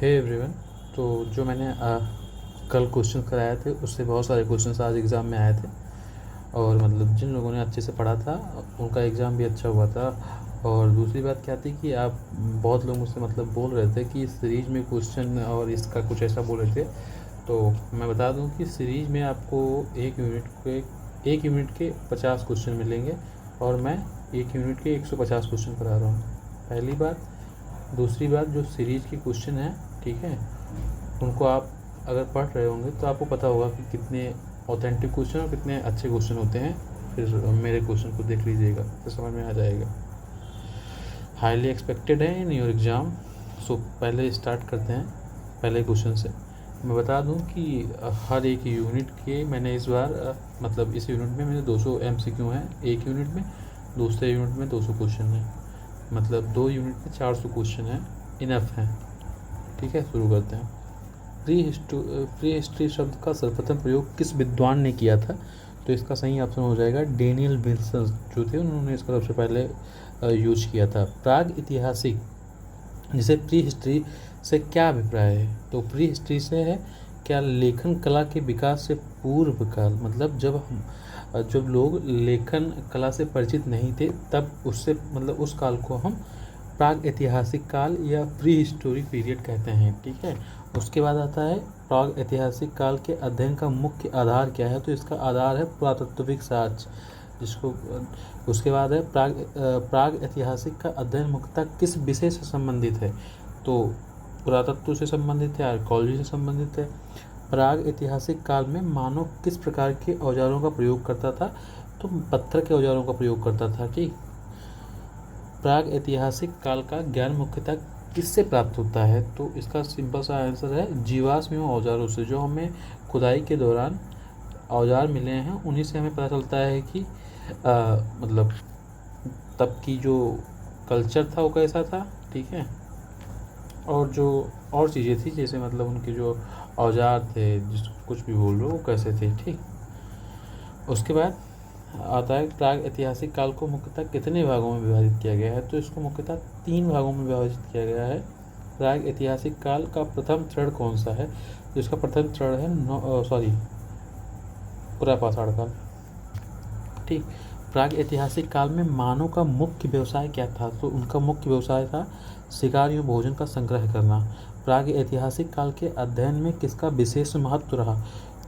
Hey everyone. तो जो मैंने कल क्वेश्चन कराए थे उससे बहुत सारे क्वेश्चंस आज एग्ज़ाम में आए थे और मतलब जिन लोगों ने अच्छे से पढ़ा था उनका एग्ज़ाम भी अच्छा हुआ था। और दूसरी बात क्या थी कि आप बहुत लोग मुझसे मतलब बोल रहे थे कि सीरीज में क्वेश्चन और इसका कुछ ऐसा बोल रहे थे। तो मैं बता दूं कि सीरीज में आपको एक यूनिट के 50 क्वेश्चन मिलेंगे और मैं एक यूनिट के 150 क्वेश्चन करा रहा हूँ, पहली बात। दूसरी बात, जो सीरीज के क्वेश्चन हैं, ठीक है, उनको आप अगर पढ़ रहे होंगे तो आपको पता होगा कि कितने ऑथेंटिक क्वेश्चन और कितने अच्छे क्वेश्चन होते हैं। फिर मेरे क्वेश्चन को देख लीजिएगा तो समझ में आ जाएगा। हाईली एक्सपेक्टेड है इन योर एग्ज़ाम। सो पहले स्टार्ट करते हैं पहले क्वेश्चन से। मैं बता दूं कि हर एक यूनिट के मैंने इस बार मतलब इस यूनिट में मेरे 200 MCQ हैं एक यूनिट में, दूसरे यूनिट में 200 क्वेश्चन हैं, मतलब 2 यूनिट में 400 क्वेश्चन हैं, इनफ हैं। ठीक है, शुरू करते हैं। प्री हिस्ट्री शब्द का सर्वप्रथम प्रयोग किस विद्वान ने किया था? तो इसका सही ऑप्शन हो जाएगा डेनियल विल्सन जो थे, उन्होंने इसका सबसे पहले यूज किया था। प्राग ऐतिहासिक जिसे प्री हिस्ट्री से क्या अभिप्राय है? तो प्री हिस्ट्री से है क्या लेखन कला के विकास से पूर्व काल, मतलब जब लोग लेखन कला से परिचित नहीं थे तब उससे मतलब उस काल को हम प्राग ऐतिहासिक काल या प्री हिस्टोरिक पीरियड कहते हैं। ठीक है, उसके बाद आता है प्राग ऐतिहासिक काल के अध्ययन का मुख्य आधार क्या है? तो इसका आधार है पुरातात्विक साक्ष्य, जिसको उसके बाद है प्राग ऐतिहासिक का अध्ययन मुख्यतः किस विषय से संबंधित है? तो पुरातत्व से संबंधित है, आर्कोलॉजी से संबंधित है। प्राग ऐतिहासिक काल में मानव किस प्रकार के औजारों का प्रयोग करता था? तो पत्थर के औजारों का प्रयोग करता था। ठीक, प्राग ऐतिहासिक काल का ज्ञान मुख्यतः किससे प्राप्त होता है? तो इसका सिंपल सा आंसर है जीवाश्म एवं औजारों से। जो हमें खुदाई के दौरान औजार मिले हैं उन्हीं से हमें पता चलता है कि मतलब तब की जो कल्चर था वो कैसा था। ठीक है, और जो और चीज़ें थी जैसे मतलब उनके जो औजार थे, जिस कुछ भी बोल लो, वो कैसे थे। ठीक, उसके बाद आता है प्राग ऐतिहासिक काल को मुख्यतः कितने भागों में विभाजित किया गया है? तो इसको मुख्यतः 3 भागों में विभाजित किया गया है। प्राग ऐतिहासिक काल का प्रथम चरण कौन सा है? तो इसका प्रथम चरण है पुरापाषाण काल। ठीक, प्राग ऐतिहासिक काल में मानव का मुख्य व्यवसाय क्या था? तो उनका मुख्य व्यवसाय था शिकार एवं भोजन का संग्रह करना। प्राग ऐतिहासिक काल के अध्ययन में किसका विशेष महत्व रहा?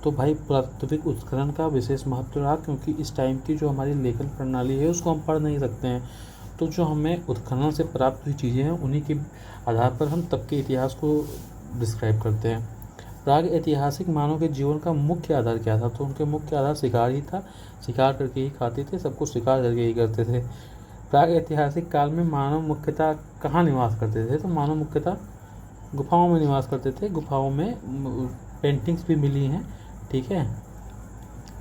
तो भाई पुरातात्विक उत्खनन का विशेष महत्व रहा, क्योंकि इस टाइम की जो हमारी लेखन प्रणाली है उसको हम पढ़ नहीं सकते हैं, तो जो हमें उत्खनन से प्राप्त हुई चीज़ें हैं उन्हीं के आधार पर हम तब के इतिहास को डिस्क्राइब करते हैं। प्राग ऐतिहासिक मानव के जीवन का मुख्य आधार क्या था? तो उनके मुख्य आधार शिकार ही था, शिकार करके ही खाते थे, सब कुछ शिकार करके ही करते थे। प्राग ऐतिहासिक काल में मानव मुख्यतः कहाँ निवास करते थे? तो मानव मुख्यतः गुफाओं में निवास करते थे। गुफाओं में पेंटिंग्स भी मिली हैं। ठीक है,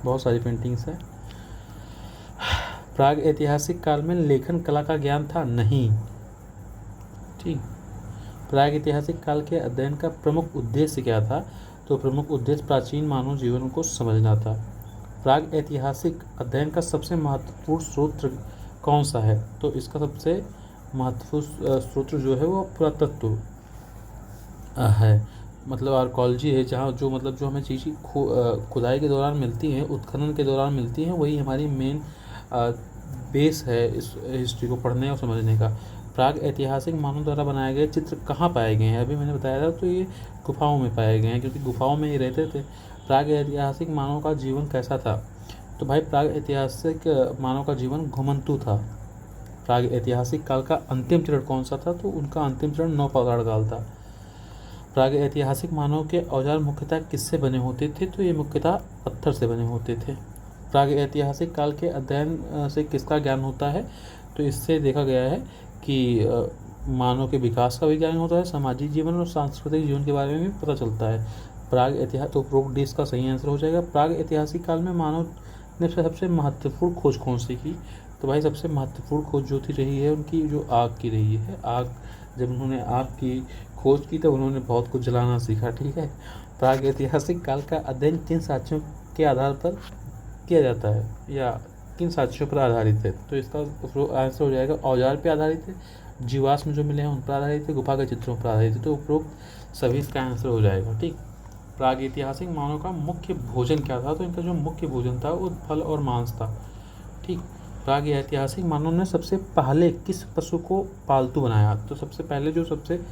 बहुत सारी पेंटिंग्स हैं। प्राग ऐतिहासिक काल में लेखन कला का ज्ञान था? नहीं। ठीक, प्राग ऐतिहासिक काल के अध्ययन का प्रमुख उद्देश्य क्या था? तो प्रमुख उद्देश्य प्राचीन मानव जीवन को समझना था। प्राग ऐतिहासिक अध्ययन का सबसे महत्वपूर्ण स्रोत कौन सा है? तो इसका सबसे महत्वपूर्ण स्रोत जो है वो पुरातत्व है, मतलब आर्कोलॉजी है, जहाँ जो मतलब जो हमें चीज़ें खुदाई के दौरान मिलती हैं, उत्खनन के दौरान मिलती हैं, वही हमारी मेन बेस है इस हिस्ट्री को पढ़ने और समझने का। प्राग ऐतिहासिक मानव द्वारा बनाए गए चित्र कहाँ पाए गए हैं? अभी मैंने बताया था, तो ये गुफाओं में पाए गए हैं, क्योंकि गुफाओं में ही रहते थे। प्राग ऐतिहासिक मानव का जीवन कैसा था? तो भाई प्राग ऐतिहासिक मानव का जीवन घुमंतु था। प्राग ऐतिहासिक काल का अंतिम चरण कौन सा था? तो उनका अंतिम चरण नवपाषाण काल था। प्राग ऐतिहासिक मानव के औजार मुख्यतः किससे बने होते थे? तो ये मुख्यतः पत्थर से बने होते थे। प्राग ऐतिहासिक काल के अध्ययन से किसका ज्ञान होता है? तो इससे देखा गया है कि मानव के विकास का भी ज्ञान होता है, सामाजिक जीवन और सांस्कृतिक जीवन के बारे में भी पता चलता है। प्राग इतिहास, तो उपरोक्त डी का सही आंसर हो जाएगा। प्राग ऐतिहासिक काल में मानव ने सबसे महत्वपूर्ण खोज कौन सी की? तो भाई सबसे महत्वपूर्ण खोज जो थी रही है उनकी, जो आग की रही है। आग, जब उन्होंने आग की खोज की तब उन्होंने बहुत कुछ जलाना सीखा। ठीक है, प्राग ऐतिहासिक काल का अध्ययन किन साक्ष्यों के आधार पर किया जाता है या किन साक्ष्यों पर आधारित है? तो इसका आंसर हो जाएगा औजार पे आधारित है, जीवाश्म जो मिले हैं उन पर आधारित है, गुफा के चित्रों पर आधारित है। तो उपरोक्त सभी इसका आंसर हो जाएगा। ठीक, प्रागैतिहासिक मानव का मुख्य भोजन क्या था? तो इनका जो मुख्य भोजन था वो फल और मांस था। ठीक, प्रागैतिहासिक मानव ने सबसे पहले किस पशु को पालतू बनाया? तो सबसे पहले जो सबसे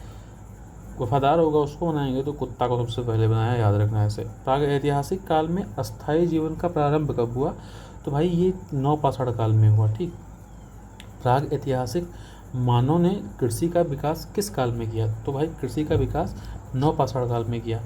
वफादार होगा उसको बनाएंगे, तो कुत्ता को सबसे पहले बनाया, याद रखना ऐसे। प्रागैतिहासिक काल में अस्थायी जीवन का प्रारंभ कब हुआ? तो भाई ये नवपाषाण काल में हुआ। ठीक, प्रागैतिहासिक मानव ने कृषि का विकास किस काल में किया? तो भाई कृषि का विकास नवपाषाण काल में किया।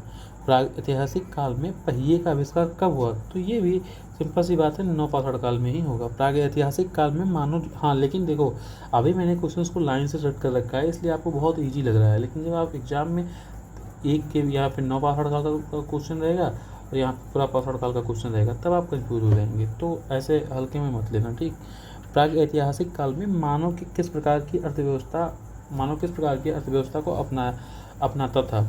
प्रागैतिहासिक काल में पहिए का आविष्कार कब हुआ? तो ये भी सिंपल सी बात है, नवपाषाण काल में ही होगा। प्रागैतिहासिक काल में मानव, हाँ लेकिन देखो अभी मैंने क्वेश्चंस को लाइन से सेट कर रखा है इसलिए आपको बहुत ईजी लग रहा है, लेकिन जब आप एग्जाम में एक के यहाँ पे नवपाषाण काल का क्वेश्चन रहेगा और यहाँ पे पूरा पाषाण काल का क्वेश्चन रहेगा, तब आप कंफ्यूज हो जाएंगे। तो ऐसे हल्के में मत लेना। ठीक, प्रागैतिहासिक काल में मानव किस प्रकार की अर्थव्यवस्था को अपनाता था?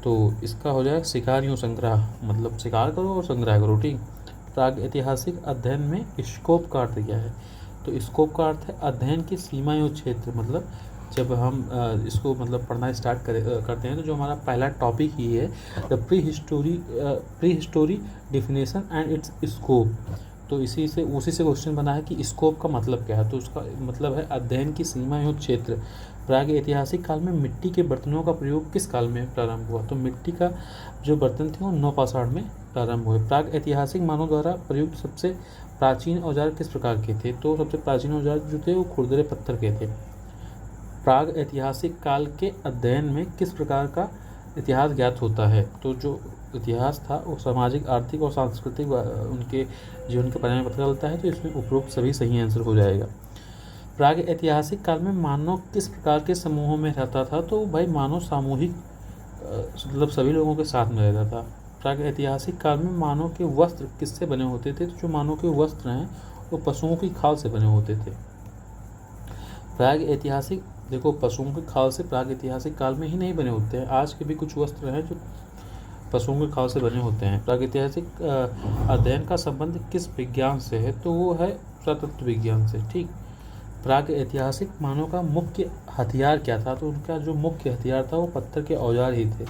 तो इसका हो जाएगा शिकार यूँ संग्रह, मतलब शिकार करो और संग्रह करो। ठीक, प्रागैतिहासिक अध्ययन में स्कोप का अर्थ क्या है? तो स्कोप का अर्थ है अध्ययन की सीमा एवं क्षेत्र। मतलब जब हम इसको मतलब पढ़ना स्टार्ट करते हैं तो जो हमारा पहला टॉपिक ही है the pre history definition and it's scope. तो उसी से क्वेश्चन बना है कि स्कोप का मतलब क्या है? तो उसका मतलब है अध्ययन की सीमा एवं क्षेत्र। प्रागैतिहासिक काल में मिट्टी के बर्तनों का प्रयोग किस काल में प्रारंभ हुआ? तो मिट्टी का जो बर्तन थे वो नवपाषाण में प्रारंभ हुए। प्रागैतिहासिक मानव द्वारा प्रयुक्त सबसे प्राचीन औजार किस प्रकार के थे? तो सबसे प्राचीन औजार जो थे वो खुरदरे पत्थर के थे। प्रागैतिहासिक काल के अध्ययन में किस प्रकार का इतिहास ज्ञात होता है? तो जो इतिहास था वो सामाजिक, आर्थिक और सांस्कृतिक उनके जीवन के बारे में पता चलता है। तो इसमें उपरोक्त सभी सही आंसर हो जाएगा। प्रागैतिहासिक काल में मानव किस प्रकार के समूहों में रहता था? तो भाई मानव सामूहिक मतलब सभी लोगों के साथ में रहता था। प्रागैतिहासिक काल में मानव के वस्त्र किससे बने होते थे? तो जो मानव के वस्त्र हैं वो पशुओं की खाल से बने होते थे। प्रागैतिहासिक, देखो पशुओं की खाल से प्रागैतिहासिक काल में ही नहीं बने होते हैं, आज के भी कुछ वस्त्र हैं जो पशुओं की खाल से बने होते हैं। प्रागैतिहासिक अध्ययन का संबंध किस विज्ञान से है? तो वो है पुरातत्व विज्ञान से। ठीक, प्रागैतिहासिक मानव का मुख्य हथियार क्या था? तो उनका जो मुख्य हथियार था वो पत्थर के औजार ही थे।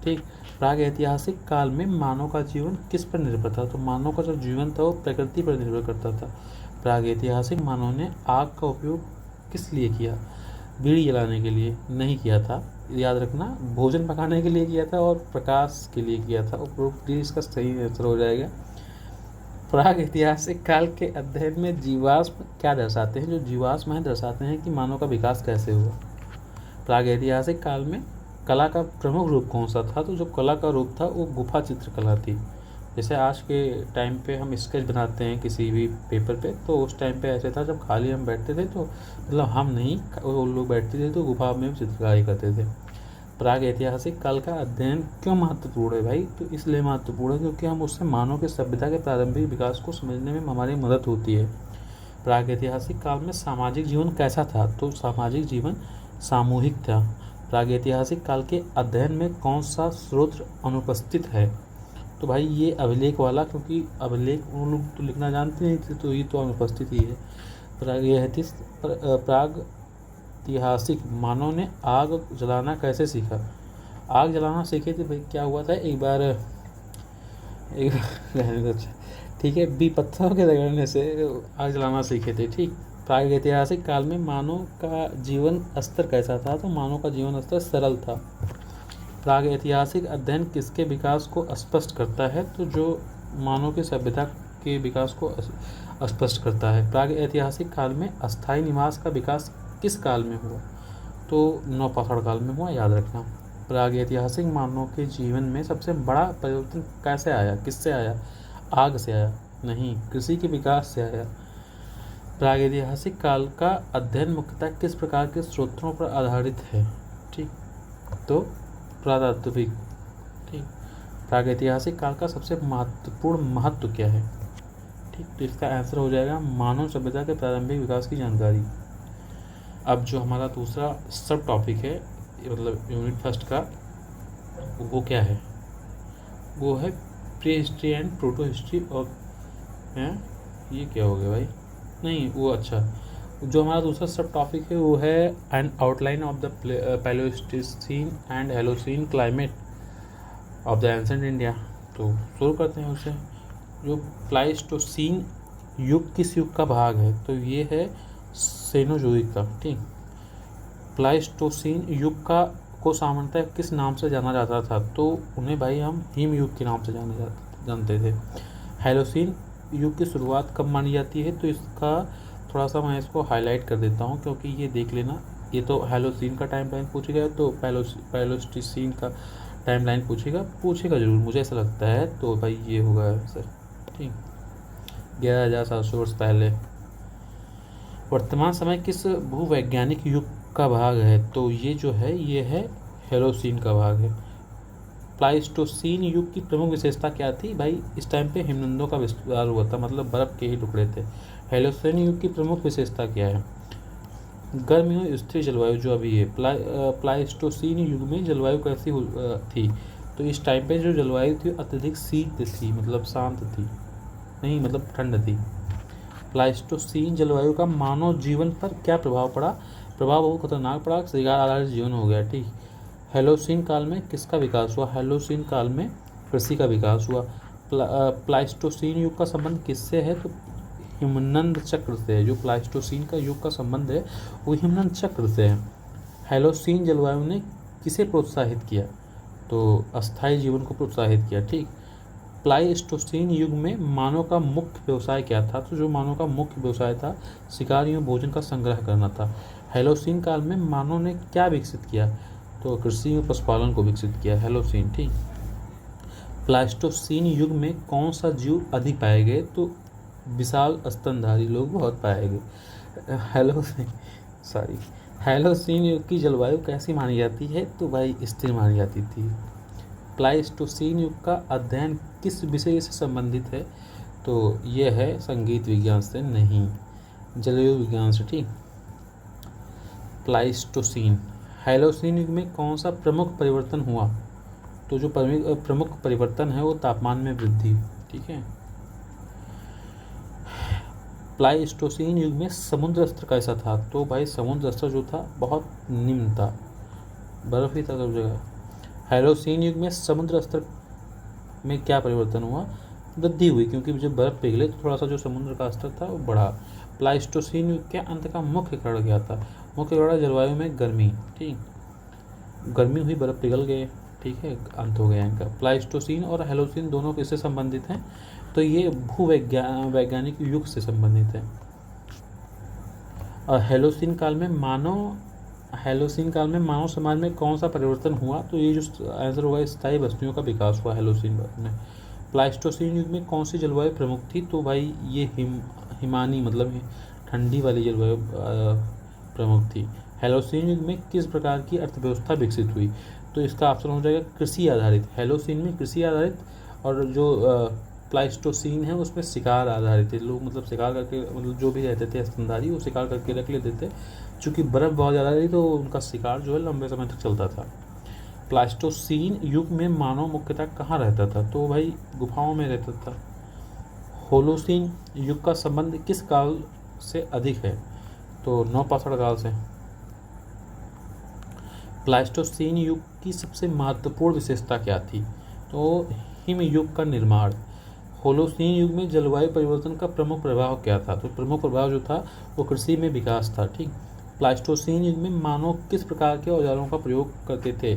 ठीक, प्रागैतिहासिक काल में मानव का जीवन किस पर निर्भर था? तो मानव का जो जीवन था वो प्रकृति पर निर्भर करता था। प्रागैतिहासिक मानव ने आग का उपयोग किस लिए किया? बीड़ी जलाने के लिए नहीं किया था, याद रखना, भोजन पकाने के लिए किया था और प्रकाश के लिए किया था। उपरोक्त इसका सही आंसर हो जाएगा। प्रागैतिहासिक काल के अध्ययन में जीवाश्म क्या दर्शाते हैं? जो जीवाश्म है दर्शाते हैं कि मानव का विकास कैसे हुआ। प्रागैतिहासिक काल में कला का प्रमुख रूप कौन सा था? तो जो कला का रूप था वो गुफा चित्रकला थी। जैसे आज के टाइम पे हम स्केच बनाते हैं किसी भी पेपर पे, तो उस टाइम पे ऐसे था जब खाली हम बैठते थे तो मतलब हम नहीं, वो लोग बैठते थे तो गुफा में चित्रकारी करते थे। प्रागैतिहासिक काल का अध्ययन क्यों महत्वपूर्ण है भाई? तो इसलिए महत्वपूर्ण है क्योंकि हम उससे मानव के सभ्यता के प्रारंभिक विकास को समझने में हमारी मदद होती है। प्रागैतिहासिक काल में सामाजिक जीवन कैसा था? तो सामाजिक जीवन सामूहिक था। प्रागैतिहासिक काल के अध्ययन में कौन सा स्रोत अनुपस्थित है? तो भाई ये अभिलेख वाला, क्योंकि अभिलेख वो लोग तो लिखना जानते नहीं थे, तो ये तो अनुपस्थित ही है। प्रागैतिहासिक मानव ने आग जलाना कैसे सीखा? आग जलाना सीखे थे भाई, क्या हुआ था एक बार ठीक है, पत्थरों के रगड़ने से आग जलाना सीखे थे। ठीक, प्रागैतिहासिक काल में मानव का जीवन स्तर कैसा था? तो मानव का जीवन स्तर सरल था। प्रागैतिहासिक अध्ययन किसके विकास को स्पष्ट करता है? तो जो मानव की सभ्यता के विकास को स्पष्ट करता है। प्रागैतिहासिक काल में अस्थायी निवास का विकास किस काल में हुआ? तो नवपाषाण काल में हुआ, याद रखना। प्रागैतिहासिक मानव के जीवन में सबसे बड़ा परिवर्तन कैसे आया? किससे आया? आग से आया? नहीं, कृषि के विकास से आया। प्रागैतिहासिक काल का अध्ययन मुख्यतः किस प्रकार के स्रोतों पर आधारित है? ठीक, तो पुरातात्विक। ठीक, प्रागैतिहासिक काल का सबसे महत्वपूर्ण महत्व क्या है? ठीक, तो इसका आंसर हो जाएगा मानव सभ्यता के प्रारंभिक विकास की जानकारी। अब जो हमारा दूसरा सब टॉपिक है, मतलब यूनिट फर्स्ट का, वो क्या है? वो है pre history and proto history of, ये क्या हो गया भाई? नहीं वो अच्छा, जो हमारा दूसरा सब टॉपिक है वो है an outline of the Pleistocene and Holocene climate of the ancient India. तो शुरू करते हैं उससे। जो प्लाइस्टोसीन युग किस युग का भाग है? तो ये है सेनोजोइक का। ठीक, प्लाइस्टोसीन युग का को सामान्यतः किस नाम से जाना जाता था? तो उन्हें भाई हम हिम युग के नाम से जानते थे। हेलोसीन युग की शुरुआत कब मानी जाती है? तो इसका थोड़ा सा मैं इसको हाईलाइट कर देता हूँ, क्योंकि ये देख लेना, ये तो हेलोसीन का टाइम लाइन पूछेगा, तो पैलोस्टीसीन का टाइम लाइन पूछेगा जरूर, मुझे ऐसा लगता है। तो भाई ये होगा सर। ठीक, 11,700 वर्ष पहले। वर्तमान समय किस भूवैज्ञानिक युग का भाग है? तो ये जो है ये है हेलोसीन का भाग है। प्लाइस्टोसीन युग की प्रमुख विशेषता क्या थी? भाई इस टाइम पे हिमनदों का विस्तार हुआ था, मतलब बर्फ़ के ही टुकड़े थे। हेलोसीन युग की प्रमुख विशेषता क्या है? गर्म एवं स्थिर जलवायु जो अभी है। प्लाइस्टोसीन युग में जलवायु कैसी थी? तो इस टाइम पे जो जलवायु थी अत्यधिक शीत थी, मतलब शांत थी, नहीं मतलब ठंड थी। प्लाइस्टोसीन जलवायु का मानव जीवन पर क्या प्रभाव पड़ा? प्रभाव बहुत खतरनाक पड़ा, शिकार आधारित जीवन हो गया। ठीक, हेलोसीन काल में किसका विकास हुआ? हेलोसीन काल में कृषि का विकास हुआ। प्लाइस्टोसीन युग का संबंध किससे है? तो हिमनद चक्र से है। जो प्लाइस्टोसीन का युग का संबंध है वो हिमनद चक्र से है। हेलोसीन जलवायु ने किसे प्रोत्साहित किया? तो अस्थायी जीवन को प्रोत्साहित किया। ठीक, प्लाइस्टोसीन युग में मानव का मुख्य व्यवसाय क्या था? तो जो मानव का मुख्य व्यवसाय था शिकार एवं भोजन का संग्रह करना था। हेलोसीन काल में मानव ने क्या विकसित किया? तो कृषि एवं पशुपालन को विकसित किया हेलोसीन। ठीक, प्लाइस्टोसीन युग में कौन सा जीव अधिक पाए गए? तो विशाल स्तनधारी लोग बहुत पाए गए। हेलोसीन युग की जलवायु कैसी मानी जाती है? तो भाई स्थिर मानी जाती थी। प्लाइस्टोसीन युग का अध्ययन किस विषय से संबंधित है? तो यह है संगीत विज्ञान से नहीं, जलवायु विज्ञान से। ठीक, प्लाइस्टोसीन हेलोसीन युग में कौन सा प्रमुख परिवर्तन हुआ? तो जो प्रमुख परिवर्तन है वो तापमान में वृद्धि। ठीक है, प्लाइस्टोसीन युग में समुद्र स्तर कैसा था? तो भाई समुद्र स्तर जो था बहुत निम्न था, बर्फ ही था सब जगह। हेलोसीन युग में समुद्र स्तर में क्या परिवर्तन हुआ? वृद्धि हुई, क्योंकि जब बर्फ पिघले तो थोड़ा सा जो समुद्र का स्तर था वो बढ़ा। प्लाइस्टोसीन युग के अंत का मुख्य कारण क्या था? मुख्य कारण जलवायु में गर्मी। ठीक, गर्मी हुई, बर्फ पिघल गए। ठीक है, अंत हो गया इनका। प्लाइस्टोसीन और हेलोसीन दोनों किससे संबंधित हैं? तो ये वैज्ञानिक युग से संबंधित है। और हेलोसीन काल में मानव समाज में कौन सा परिवर्तन हुआ? तो ये जो आंसर हुआ स्थायी बस्तियों का विकास हुआ हेलोसीन में। प्लाइस्टोसीन युग में कौन सी जलवायु प्रमुख थी? तो भाई ये हिमानी मतलब ठंडी वाली जलवायु प्रमुख थी। हेलोसीन युग में किस प्रकार की अर्थव्यवस्था विकसित हुई? तो इसका ऑप्शन हो जाएगा कृषि आधारित। हेलोसीन में कृषि आधारित, और जो प्लाइस्टोसीन है उसमें शिकार आधारित थे। लोग मतलब शिकार करके, मतलब जो भी रहते थे स्तनधारी वो शिकार करके रख लेते थे। चूँकि बर्फ़ बहुत ज़्यादा रही तो उनका शिकार जो है लंबे समय तक चलता था। प्लाइस्टोसीन युग में मानव मुख्यतः कहाँ रहता था? तो भाई गुफाओं में रहता था। होलोसीन युग का संबंध किस काल से अधिक है? तो नवपाषाण काल से। प्लाइस्टोसीन युग की सबसे महत्वपूर्ण विशेषता क्या थी? तो हिम युग का निर्माण। होलोसीन युग में जलवायु परिवर्तन का प्रमुख प्रभाव क्या था? तो प्रमुख प्रभाव जो था वो कृषि में विकास था। ठीक, प्लाइस्टोसीन युग में मानव किस प्रकार के औजारों का प्रयोग करते थे?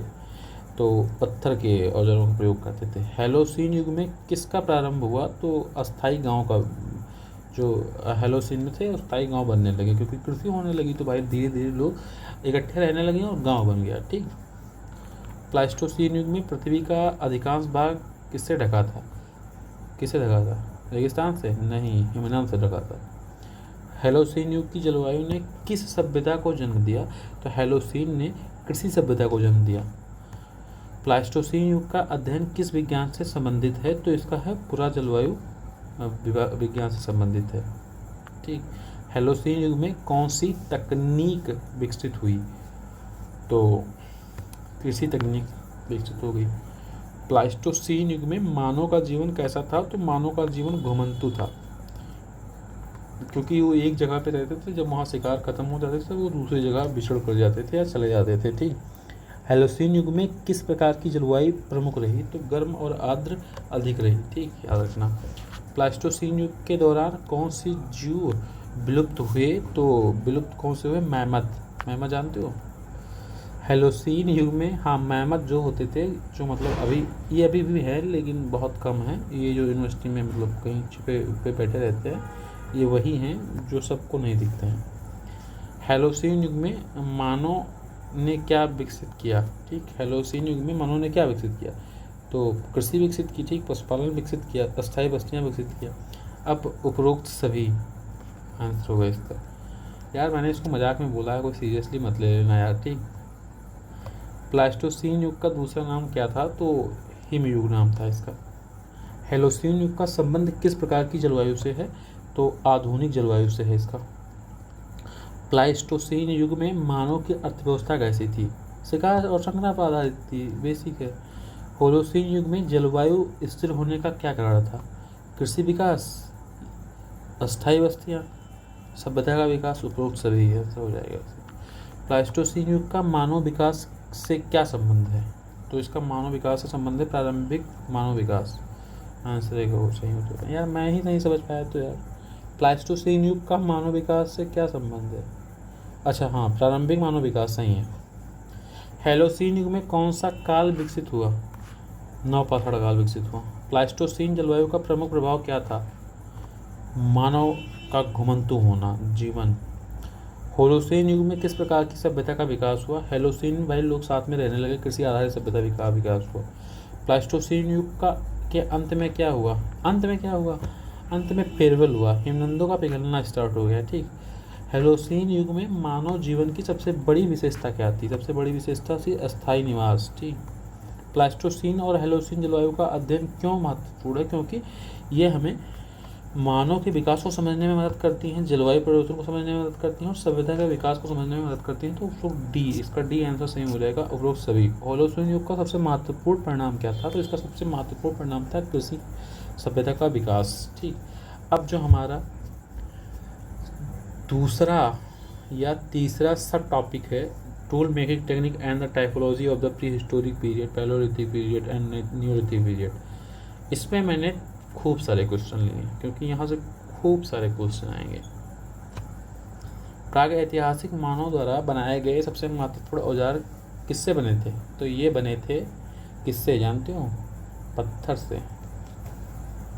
तो पत्थर के औजारों का प्रयोग करते थे। हेलोसीन युग में किसका प्रारंभ हुआ? तो अस्थायी गांव का। जो हेलोसीन में थे अस्थायी गांव बनने लगे, क्योंकि कृषि होने लगी तो भाई धीरे धीरे लोग इकट्ठे रहने लगे और गांव बन गया। ठीक, प्लाइस्टोसीन युग में पृथ्वी का अधिकांश भाग किससे ढका था? रेगिस्तान से नहीं, हिमनद से ढका था। हेलोसीन युग की जलवायु ने किस सभ्यता को जन्म दिया? तो हेलोसीन ने कृषि सभ्यता को जन्म दिया। प्लाइस्टोसीन युग का अध्ययन किस विज्ञान से संबंधित है? तो इसका है पुरा जलवायु विज्ञान से संबंधित है। ठीक, हेलोसीन युग में कौन सी तकनीक विकसित हुई? तो कृषि तकनीक विकसित हो गई। प्लाइस्टोसीन युग में मानव का जीवन कैसा था? तो मानव का जीवन घुमंतु था, क्योंकि वो एक जगह पे रहते थे, जब वहाँ शिकार खत्म हो जाते थे वो दूसरी जगह बिछड़ कर जाते थे या चले जाते थे। ठीक। हैलोसीन युग में किस प्रकार की जलवायु प्रमुख रही? तो गर्म और आर्द्र अधिक रही। ठीक, याद रखना। प्लास्टोसीन युग के दौरान कौन सी जीव विलुप्त हुए? तो विलुप्त कौन से हुए? मैमथ जानते हो? हैलोसीन युग में हाँ मैमथ जो होते थे, जो मतलब अभी भी है लेकिन बहुत कम है, ये जो यूनिवर्सिटी में मतलब कहीं छिपे पे बैठे रहते हैं, ये वही हैं जो सबको नहीं दिखते हैं। हैलोसीन युग में मानव ने क्या विकसित किया? ठीक, हैलोसीन युग में मानव ने क्या विकसित किया? तो कृषि विकसित की। ठीक, पशुपालन विकसित किया, अस्थायी बस्तियाँ विकसित किया। अब उपरोक्त सभी आंसर होगा इसका। यार मैंने इसको मजाक में बोला है, कोई सीरियसली मत ले लेना यार। ठीक। प्लास्टोसीन युग का दूसरा नाम क्या था? तो हिमयुग नाम था इसका। हैलोसीन युग का संबंध किस प्रकार की जलवायु से है? तो आधुनिक जलवायु से है इसका। प्लास्टोसीन युग में मानव की अर्थव्यवस्था कैसी थी? शिकार और संग्रह पर आधारित थी, बेसिक है। होलोसीन युग में जलवायु स्थिर होने का क्या कारण था? कृषि विकास, अस्थायी बस्तियाँ, सभ्यता का विकास, उपरोक्त सभी है, ऐसा हो जाएगा। प्लास्टोसीन युग का मानव विकास से क्या संबंध है? तो इसका मानव विकास से संबंध है प्रारंभिक मानव विकास। आंसर है वो सही हो तो यार मैं ही नहीं समझ पाया तो यार। प्लास्टोसीन युग का मानव विकास से क्या संबंध है? अच्छा हाँ, प्रारंभिक मानव विकास सही है। हैलोसीन युग में कौन सा काल विकसित हुआ? नवपाषाण काल विकसित हुआ। प्लास्टोसीन जलवायु का प्रमुख प्रभाव क्या था? मानव का घुमंतु होना, जीवन। होलोसीन युग में किस प्रकार की सभ्यता का विकास हुआ? हैलोसीन में भाई लोग साथ में रहने लगे, कृषि आधारित सभ्यता का विकास हुआ। प्लास्टोसीन युग के अंत में क्या हुआ? अंत में फेरवेल हुआ, हिमनदों का पिघलना स्टार्ट हो गया। ठीक। हैलोसीन युग में मानव जीवन की सबसे बड़ी विशेषता क्या थी? सबसे बड़ी विशेषता थी अस्थायी निवास। ठीक। प्लास्टोसीन और हैलोसीन जलवायु का अध्ययन क्यों महत्वपूर्ण है? क्योंकि ये हमें मानव के विकास को समझने में मदद करती हैं, जलवायु परिवर्तन को समझने में मदद करती हैं और सभ्यता के विकास को समझने में मदद करती हैं। तो उपरोक्त डी, इसका डी आंसर सही हो जाएगा, उपरोक्त सभी। होलोसीन युग का सबसे महत्वपूर्ण परिणाम क्या था? तो इसका सबसे महत्वपूर्ण परिणाम था कृषि सभ्यता का विकास। ठीक। अब जो हमारा दूसरा या तीसरा सब टॉपिक है, tool making technique and the typology of the pre historic period, palaeolithic period and Neolithic period. इसमें मैंने खूब सारे क्वेश्चन लिए क्योंकि यहाँ से खूब सारे क्वेश्चन आएंगे। प्राग ऐतिहासिक मानव द्वारा बनाए गए सबसे महत्वपूर्ण औजार किससे बने थे? तो ये बने थे किससे जानते हो? पत्थर से।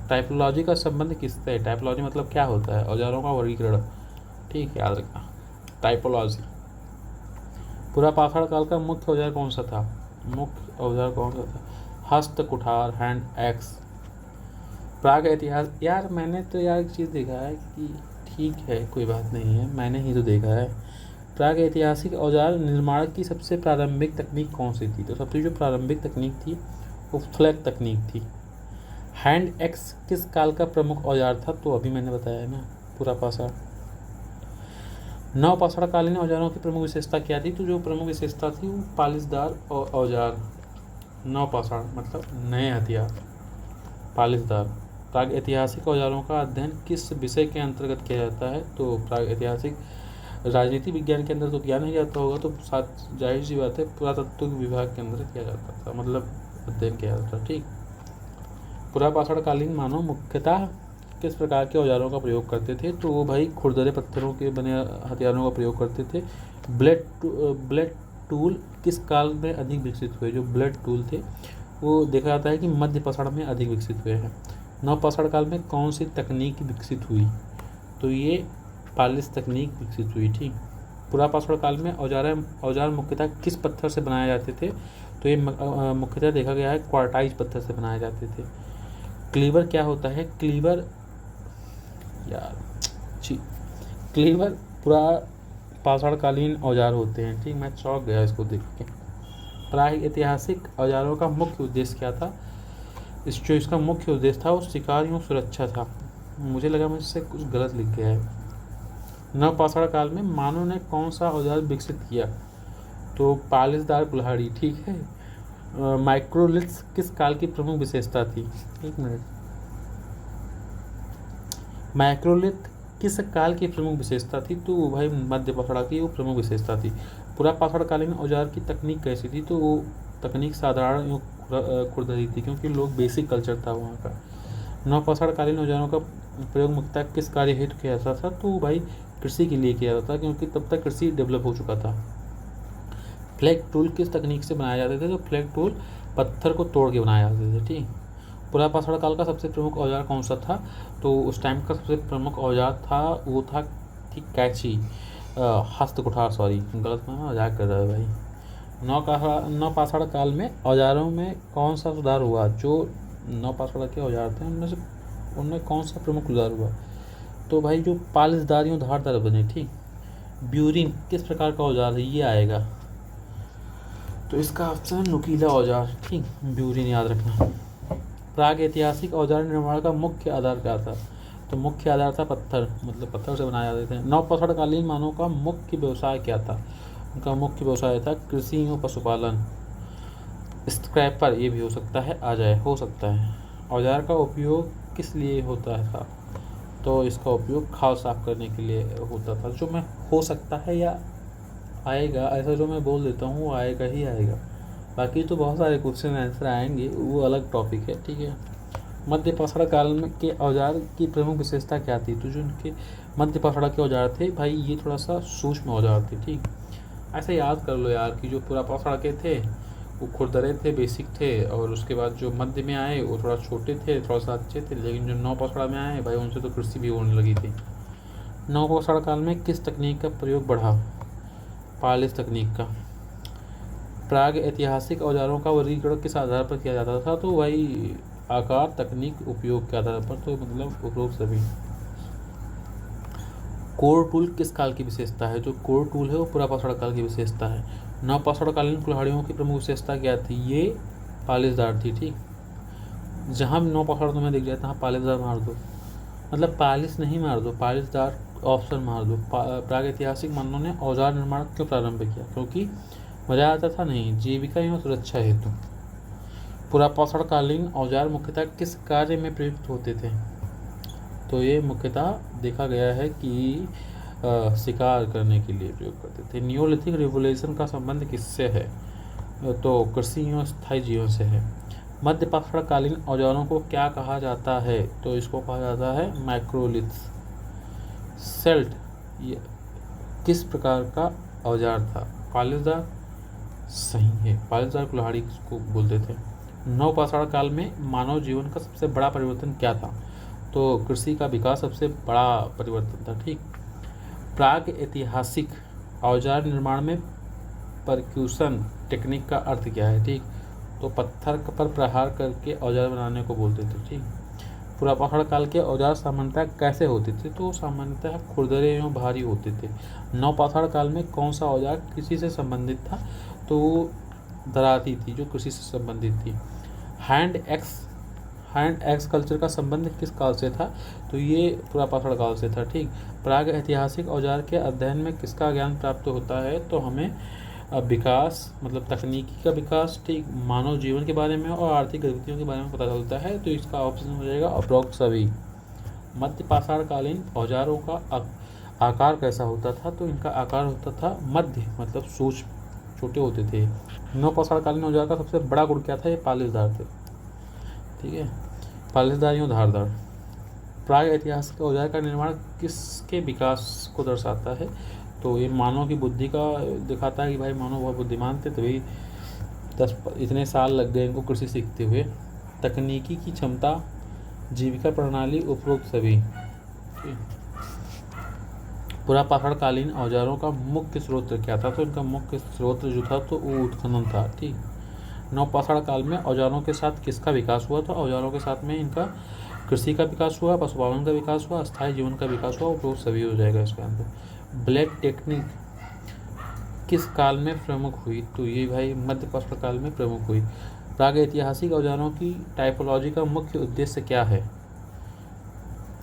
टाइपोलॉजी का संबंध किससे? टाइपोलॉजी मतलब क्या होता है? औजारों का वर्गीकरण। ठीक है, याद रखना टाइपोलॉजी। पूरा पाषाण काल का मुख्य औजार कौन सा था? हस्त, कुठार, हैंड एक्स। प्राग इतिहास, यार मैंने तो यार एक चीज़ देखा है कि ठीक है कोई बात नहीं है, मैंने ही तो देखा है। प्राग ऐतिहासिक औजार निर्माण की सबसे प्रारंभिक तकनीक कौन सी थी? तो सबसे जो प्रारंभिक तकनीक थी वो फ्लैग तकनीक थी। हैंड एक्स किस काल का प्रमुख औजार था? तो अभी मैंने बताया है ना, पूरा पाषाण। नवपाषाणकालीन औजारों की प्रमुख विशेषता क्या थी? तो जो प्रमुख विशेषता थी वो पालिशदार औजार। नवपाषाण मतलब नए हथियार, पालिशदार। प्राग ऐतिहासिक औजारों का अध्ययन किस विषय के अंतर्गत किया जाता है? तो प्राग ऐतिहासिक राजनीति विज्ञान के अंदर तो किया नहीं जाता होगा, तो साथ जाहिर सी बात है पुरातत्व विभाग के अंदर किया जाता था, मतलब अध्ययन किया जाता था। ठीक। पुरापाषाणकालीन मानव मुख्यतः किस प्रकार के औजारों का प्रयोग करते थे? तो वो भाई खुरदरे पत्थरों के बने हथियारों का प्रयोग करते थे। ब्लेड टूल किस काल में अधिक विकसित हुए? जो ब्लेड टूल थे वो देखा जाता है कि मध्य पाषाण में अधिक विकसित हुए हैं। नवपाषाण काल में कौन सी तकनीक विकसित हुई? तो ये पालिश तकनीक विकसित हुई। ठीक। पुरापाषाण काल में औजार मुख्यतः किस पत्थर से बनाए जाते थे? तो ये मुख्यतः देखा गया है क्वार्टाइज पत्थर से बनाए जाते थे। क्लीवर क्या होता है? क्लीवर पूरा पाषाणकालीन औजार होते हैं। ठीक, मैं चौंक गया इसको देख के। प्राग ऐतिहासिक औजारों का मुख्य उद्देश्य क्या था? इसका मुख्य उद्देश्य था वो शिकार एवं सुरक्षा था। मुझे लगा मुझसे कुछ गलत लिख गया है। नवपाषाण काल में मानव ने कौन सा औजार विकसित किया? तो पालिशदार कुल्हाड़ी। ठीक है। माइक्रोलिथ्स किस काल की प्रमुख विशेषता थी? एक मिनट। माइक्रोलिथ किस काल की प्रमुख विशेषता थी? तो वो भाई मध्य पाषाण की वो प्रमुख विशेषता थी। पुरापाषाणकालीन औजार की तकनीक कैसी थी? तो वो तकनीक साधारण एवं खुरदरी थी, क्योंकि लोग बेसिक कल्चर था वहाँ का। नवपाषाणकालीन औजारों का प्रयोग मुख्यतः किस कार्य हेतु किया जाता था? तो भाई कृषि के लिए किया जाता था, क्योंकि तब तक कृषि डेवलप हो चुका था। फ्लैग टूल किस तकनीक से बनाए जाते थे? तो फ्लैग टूल पत्थर को तोड़ के बनाए जाते थे। ठीक, पुरापाषाण काल का सबसे प्रमुख औजार कौन सा था? तो उस टाइम का सबसे प्रमुख औजार था वो था कि कैंची, हस्त कुठार, सॉरी गलत मजाक कर रहा है भाई। नवपाषाण काल में औजारों में कौन सा सुधार हुआ? जो नवपाषाण के औजार थे उनमें कौन सा प्रमुख सुधार हुआ? तो भाई जो पालिशदार यूँ धारदार बने। ठीक, ब्यूरिन किस प्रकार का औजार है? ये आएगा, तो इसका ऑप्शन है नुकीला औजार। ठीक, ब्यूरिन याद रखना। प्राग ऐतिहासिक औजार निर्माण का मुख्य आधार क्या था? तो मुख्य आधार था पत्थर, मतलब पत्थर से बनाए जाते थे। नवपाषाणकालीन मानव का मुख्य व्यवसाय क्या था? उनका मुख्य व्यवसाय था कृषि एवं पशुपालन। स्क्रैपर ये भी हो सकता है, हो सकता है। औजार का उपयोग किस लिए होता था? तो इसका उपयोग खाल साफ करने के लिए होता था। जो मैं हो सकता है या आएगा, ऐसा जो मैं बोल देता हूँ वो आएगा ही आएगा। बाकी तो बहुत सारे क्वेश्चन आंसर आएंगे, वो अलग टॉपिक है। ठीक है, मध्य पाषाण काल में के औजार की प्रमुख विशेषता क्या थी? तो जो उनके मध्य पाषाण के औजार थे भाई, ये थोड़ा सा सूक्ष्म औजार थे। ठीक, ऐसे याद कर लो यार कि जो पुरापाषाण के थे वो खुरदरे थे, बेसिक थे, और उसके बाद जो मध्य में आए वो थोड़ा छोटे थे, थोड़ा सा अच्छे थे, लेकिन जो नवपाषाण में आए भाई उनसे तो कृषि भी होने लगी थी। नवपाषाण काल में किस तकनीक का प्रयोग बढ़ा? पालिश तकनीक का। प्राग ऐतिहासिक औजारों का वर्गीकरण किस आधार पर किया जाता था? तो भाई आकार, तकनीक, उपयोग के आधार पर, तो मतलब उपरोक्त सभी। कोर टूल किस काल की विशेषता है? जो कोर टूल है वो पुरापाषाण काल की विशेषता है। नवपाषाणकालीन कुल्हाड़ियों की प्रमुख विशेषता क्या थी? ये पालिशदार थी। ठीक, जहाँ भी नवपाषाण तुम्हें दिख जाए तहाँ पालिशदार मार दो, मतलब पालिश नहीं मार दो, पालिशदार ऑप्शन मार दो। प्रागैतिहासिक मानवों ने औजार निर्माण क्यों प्रारंभ किया? क्योंकि मजा आता था? नहीं, जीविका एवं सुरक्षा हेतु। पुरापाषाणकालीन औजार मुख्यतः किस कार्य में प्रयुक्त होते थे? तो ये मुख्यतः देखा गया है कि शिकार करने के लिए प्रयोग करते थे। नियोलिथिक रिवोल्यूशन का संबंध किससे है? तो कृषि एवं स्थायी जीवन से है। मध्य पाषाणकालीन औजारों को क्या कहा जाता है? तो इसको कहा जाता है माइक्रोलिथ्स। सेल्ट ये किस प्रकार का औजार था? पालिशदार, सही है, पालिशदार कुल्हाड़ी को बोलते थे। नवपाषाण काल में मानव जीवन का सबसे बड़ा परिवर्तन क्या था? तो कृषि का विकास सबसे बड़ा परिवर्तन था। ठीक, प्राग ऐतिहासिक औजार निर्माण में परक्यूशन टेक्निक का अर्थ क्या है? ठीक, तो पत्थर पर प्रहार करके औजार बनाने को बोलते थे। ठीक, पुरापाषाण काल के औजार सामान्यतः कैसे होते थे? तो सामान्यतः खुरदरे एवं भारी होते थे। नवपाषाण काल में कौन सा औजार कृषि से संबंधित था? तो दराती थी, जो कृषि से संबंधित थी। हैंड एक्स कल्चर का संबंध किस काल से था? तो ये पुरापाषाण काल से था। ठीक, प्राग ऐतिहासिक औजार के अध्ययन में किसका ज्ञान प्राप्त होता है? तो हमें विकास, मतलब तकनीकी का विकास, ठीक, मानव जीवन के बारे में और आर्थिक गतिविधियों के बारे में पता चलता है। तो इसका ऑप्शन हो जाएगा अप्रोक्स सभी। मध्य पाषाणकालीन औजारों का आकार कैसा होता था? तो इनका आकार होता था मध्य, मतलब सूक्ष्म, छोटे होते थे। नवपाषाणकालीन औजार का सबसे बड़ा गुण क्या था? ये पालिशदार थे। ठीक है, पालिशदार एवं धारदार। प्राग ऐतिहासिक औजार का निर्माण किसके विकास को दर्शाता है? तो ये मानव की बुद्धि का दिखाता है कि भाई मानव बहुत बुद्धिमान थे, तभी इतने साल लग गए इनको कृषि सीखते हुए। तकनीकी की क्षमता, जीविका प्रणाली, उपरोक्त सभी। पुरापाषाणकालीन औजारों का मुख्य स्रोत क्या था? तो इनका मुख्य स्रोत जो था तो वो उत्खनन था। ठीक, नवपाषाण काल में औजारों के साथ किसका विकास हुआ? तो औजारों के साथ में इनका कृषि का विकास हुआ, पशुपालन का विकास हुआ, स्थायी जीवन का विकास हुआ, वो सभी हो जाएगा इसके अंदर। ब्लेड टेक्निक किस काल में प्रमुख हुई? तो ये भाई मध्य पाषाण काल में प्रमुख हुई। प्राग ऐतिहासिक औजारों की टाइपोलॉजी का मुख्य उद्देश्य क्या है?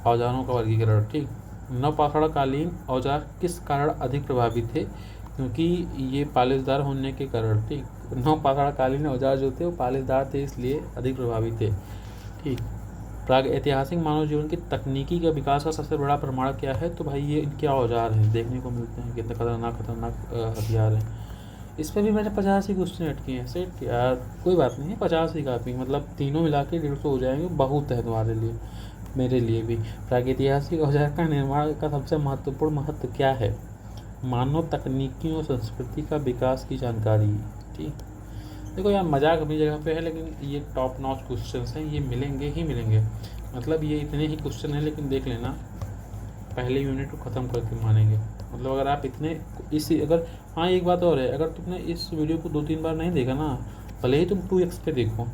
औजारों का वर्गीकरण। ठीक, नवपाषाणकालीन औजार किस कारण अधिक प्रभावी थे? क्योंकि ये पालिशदार होने के कारण। ठीक, नवपाषाणकालीन औजार जो थे वो पालिशदार थे, इसलिए अधिक प्रभावी थे। ठीक, प्राग ऐतिहासिक मानव जीवन की तकनीकी का विकास का सबसे बड़ा प्रमाण क्या है? तो भाई ये इनके औजार हैं, देखने को मिलते हैं कितने खतरनाक हथियार हैं। इस पर भी मैंने 50 ही क्वेश्चन ऐड किए हैं। सेट यार कोई बात नहीं है, 50 ही काफ़ी, मतलब तीनों मिला के 150 हो जाएंगे, बहुत है तुम्हारे लिए, मेरे लिए भी। प्रागैतिहासिक औजार का निर्माण का सबसे महत्वपूर्ण महत्व क्या है? मानव तकनीकी और संस्कृति का विकास की जानकारी। ठीक, देखो यार मजाक अपनी जगह पे है, लेकिन ये टॉप नॉच क्वेश्चन हैं, ये मिलेंगे ही मिलेंगे। मतलब ये इतने ही क्वेश्चन हैं, लेकिन देख लेना पहले यूनिट को ख़त्म करके मानेंगे। मतलब अगर आप इतने इसी अगर हाँ एक बात और है, अगर तुमने इस वीडियो को 2-3 बार नहीं देखा ना, भले ही तुम 2x पे देखो,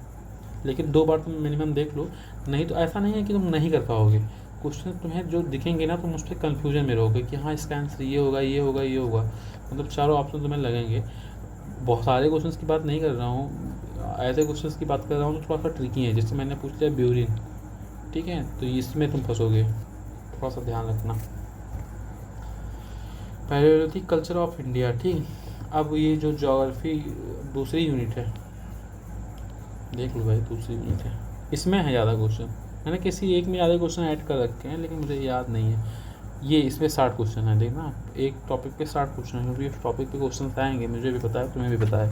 लेकिन 2 बार तुम मिनिमम देख लो। नहीं तो ऐसा नहीं है कि तुम नहीं कर पाओगे। क्वेश्चन तुम्हें जो दिखेंगे ना, तुम उस पर कन्फ्यूजन में रहोगे कि हाँ इसका आंसर ये होगा, ये होगा, ये होगा। मतलब चारों ऑप्शन तुम्हें लगेंगे। बहुत सारे क्वेश्चंस की बात नहीं कर रहा हूँ, ऐसे क्वेश्चंस की बात कर रहा हूँ जो थोड़ा सा ट्रिकी है। जैसे मैंने पूछ लिया ब्यूरिन, ठीक है, तो इसमें तुम फंसोगे, थोड़ा सा ध्यान रखना। Palaeolithic culture of India. ठीक, अब ये जो ज्योग्राफी दूसरी यूनिट है, देख लो भाई, दूसरी यूनिट है, इसमें है ज़्यादा क्वेश्चन। मैंने किसी एक में ज़्यादा क्वेश्चन ऐड कर रखे हैं, लेकिन मुझे याद नहीं है। ये इसमें 60 क्वेश्चन है, देखना एक टॉपिक पे 60 क्वेश्चन है, क्योंकि इस टॉपिक पे क्वेश्चन आएंगे, मुझे भी पता है, तुम्हें भी पता है।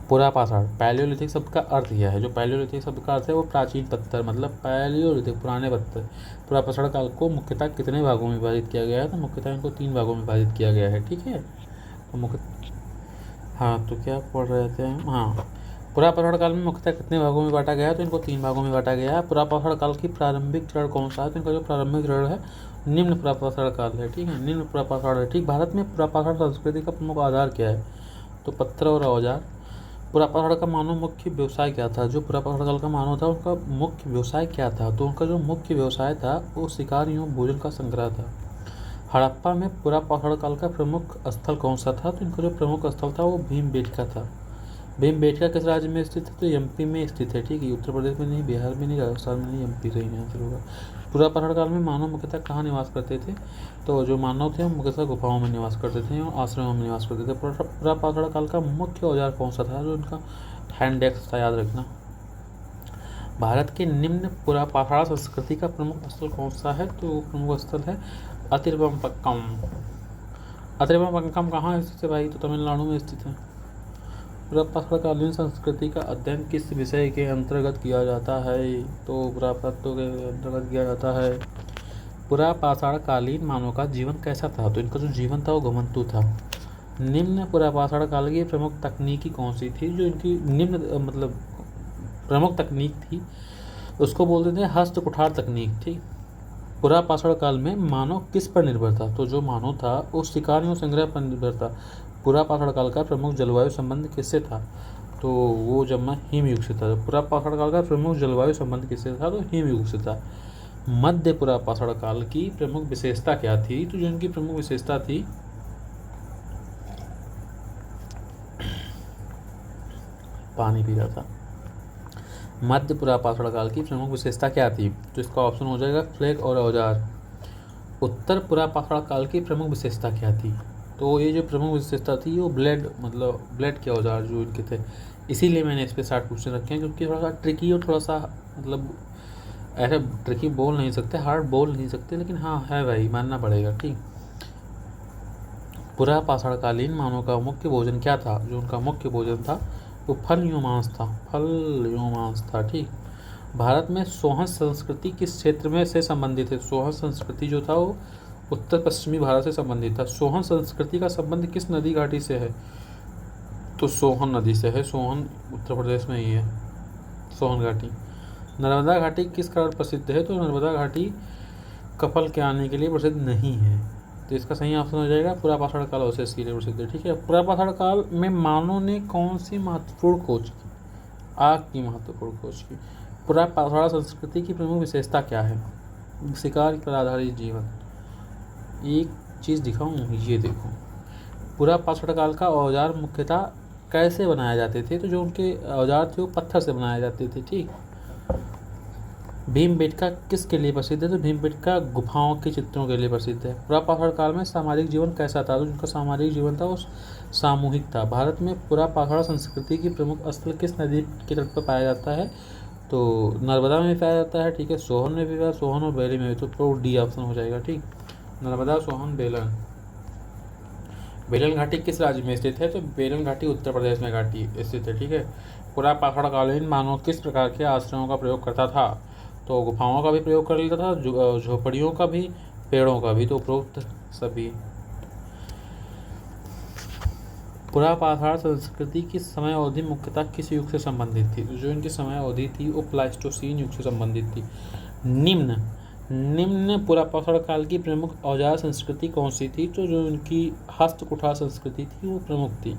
पूरा पाषाण पैलियोलिथिक शब्द का अर्थ यह है। जो पैलियोलिथिक शब्द का अर्थ है वो प्राचीन पत्थर, मतलब पैलियोलिथिक पुराने पत्थर। पूरा पाषाण काल को मुख्यतः कितने भागों में विभाजित किया गया है? तो मुख्यतः इनको 3 भागों में विभाजित किया गया है। ठीक है, तो हाँ, तो क्या पढ़ रहे थे हम? हाँ, पूरा पाषाण काल में मुख्यतः कितने भागों में बांटा गया है? तो इनको 3 भागों में बांटा गया है। पूरा पाषाण काल की प्रारंभिक चरण कौन सा है? तो इनका जो प्रारंभिक चरण है निम्न पूरा पाषाण काल है। ठीक है, निम्न पूरा पाषाण है। ठीक, भारत में पूरा पाषाण संस्कृति का प्रमुख आधार क्या है? तो पत्थर और औजार। पूरा पाषाण का मानव मुख्य व्यवसाय क्या था? जो पूरा पाषाण काल का मानव था उनका मुख्य व्यवसाय क्या था? तो उनका जो मुख्य व्यवसाय था वो शिकार एवं भोजन का संग्रह था। हड़प्पा में पूरा पाषाण काल का प्रमुख स्थल कौन सा था? तो इनका जो प्रमुख स्थल था वो भीमबेटका था। भीमबेटका किस राज्य में स्थित है? तो एमपी में स्थित है। ठीक है, उत्तर प्रदेश में नहीं, बिहार में नहीं, राजस्थान में नहीं, एमपी से ही आंसर होगा। पूरा पाषाण काल में मानव मुख्यतः कहाँ निवास करते थे? तो जो मानव थे वो मुख्यतः गुफाओं में निवास करते थे और आश्रमों में निवास करते थे। पूरा पाषाण काल का मुख्य औजार कौन सा था? जो इनका हैंड एक्स था, याद रखना। भारत के निम्न पूरा पाषाण संस्कृति का प्रमुख स्थल कौन सा है? तो प्रमुख स्थल है अतिरपक्कम। अतिरपक्कम कहाँ स्थित है भाई? तो तमिलनाडु में स्थित है। पुरापाषाणकालीन संस्कृति का अध्ययन किस विषय के अंतर्गत किया जाता है? तो पुरातत्व के अंतर्गत किया जाता है। पुरापाषाणकालीन मानव का जीवन कैसा था? तो इनका जो जीवन था वो घुमंतु था। निम्न पुरापाषाण काल की प्रमुख तकनीकी कौन सी थी? जो इनकी निम्न मतलब प्रमुख तकनीक थी उसको बोलते थे हस्त कुठार तकनीक। ठीक, पुरापाषाण काल में मानव किस पर निर्भर था? तो जो मानव था वो शिकार एवं संग्रह पर निर्भर था। पुरापाषाण काल का प्रमुख जलवायु संबंध किससे था? तो वो जब हिमयुग से था। पुरापाषाण काल का प्रमुख जलवायु संबंध किससे था? तो हिमयुग से था। मध्य पुरापाषाण काल की प्रमुख विशेषता क्या थी? तो जो इनकी प्रमुख विशेषता थी पानी पी रहा था। मध्य पुरापाषाण काल की प्रमुख विशेषता क्या थी? तो इसका ऑप्शन हो जाएगा फ्लैग और औजार। उत्तर पुरापाषाण काल की प्रमुख विशेषता क्या थी? तो ये जो प्रमुख विशेषता थी वो ब्लेड, मतलब ब्लेड के औजार जो इनके थे। इसीलिए मैंने इस पर 60 क्वेश्चन रखे हैं, क्योंकि थोड़ा सा ट्रिकी और थोड़ा सा मतलब ऐसे ट्रिकी बोल नहीं सकते, हार्ड बोल नहीं सकते, लेकिन हाँ है भाई, मानना पड़ेगा। ठीक, पुरापाषाणकालीन मानव का मुख्य भोजन क्या था? जो उनका मुख्य भोजन था वो फल एवं मांस था। फल एवं मांस था। ठीक, भारत में सोहन संस्कृति किस क्षेत्र में से संबंधित है? सोहन संस्कृति जो था वो उत्तर पश्चिमी भारत से संबंधित था। सोहन संस्कृति का संबंध किस नदी घाटी से है? तो सोहन नदी से है। सोहन उत्तर प्रदेश में ही है, सोहन घाटी। नर्मदा घाटी किस कारण प्रसिद्ध है? तो नर्मदा घाटी कपल के आने के लिए प्रसिद्ध नहीं है। तो इसका सही ऑप्शन हो जाएगा पुरापाषाण काल अवशेष के लिए प्रसिद्ध है। ठीक है, पुरापाषाण काल में मानव ने कौन सी महत्वपूर्ण खोज की? आग की महत्वपूर्ण खोज की। पुरापाषाण संस्कृति की प्रमुख विशेषता क्या है? शिकार पर आधारित जीवन। एक चीज़ दिखाऊं, ये देखो, पुरापाषाण काल का औजार मुख्यतः कैसे बनाए जाते थे? तो जो उनके औजार थे वो पत्थर से बनाए जाते थे। ठीक, भीमबेटका किसके लिए प्रसिद्ध है? तो भीमबेटका गुफाओं के चित्रों के लिए प्रसिद्ध है। पुरापाषाण काल में सामाजिक जीवन कैसा था? तो उनका सामाजिक जीवन था वो सामूहिक था। भारत में पुरापाषाण संस्कृति की प्रमुख स्थल किस नदी के तट पर पाया जाता है? तो नर्मदा में भी पाया जाता है, ठीक है, सोहन में भी पाया, सोहन और बेली में भी, तो डी ऑप्शन हो जाएगा, ठीक। नर्मदा, सोहन, बेलन। बेलन घाटी किस राज्य में स्थित है? तो बेलन घाटी उत्तर प्रदेश में घाटी स्थित है, ठीक है। पुरापाषाण कालीन मानव किस प्रकार के आश्रयों का प्रयोग करता था? तो गुफाओं का भी प्रयोग कर लेता था, झोपड़ियों का भी, पेड़ों का भी, तो उपरोक्त सभी। पुरापाषाण संस्कृति की समय अवधि मुख्यतः किस युग से संबंधित थी? तो जो इनकी समय अवधि थी वो प्लाइस्टोसीन युग से संबंधित थी। निम्न पुरापाषाण काल की प्रमुख औजार संस्कृति कौन सी थी? तो जो इनकी हस्त कुठार संस्कृति थी वो प्रमुख थी।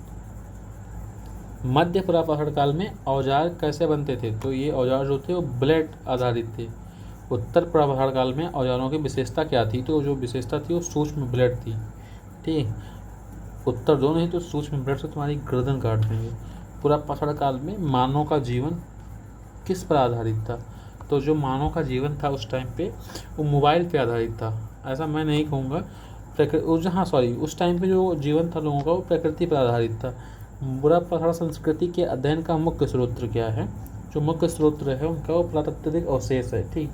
मध्य पुरापाषाण काल में औजार कैसे बनते थे? तो ये औजार जो थे वो ब्लेड आधारित थे। उत्तर पुरापाषाण काल में औजारों की विशेषता क्या थी? तो जो विशेषता थी वो सूक्ष्म ब्लेड थी, ठीक। उत्तर दो नहीं तो सूक्ष्म ब्लेड से तुम्हारी गर्दन काट देंगे। पुरापाषाण काल में मानव का जीवन किस पर आधारित था? तो जो मानव का जीवन था उस टाइम पे वो मोबाइल पे आधारित था। ऐसा मैं नहीं कहूँगा, उस टाइम पे जो जीवन था लोगों का वो प्रकृति पर आधारित था। पुरापाषाण संस्कृति के अध्ययन का मुख्य स्रोत क्या है? जो मुख्य स्रोत है उनका वो पुरातात्विक अवशेष है, ठीक।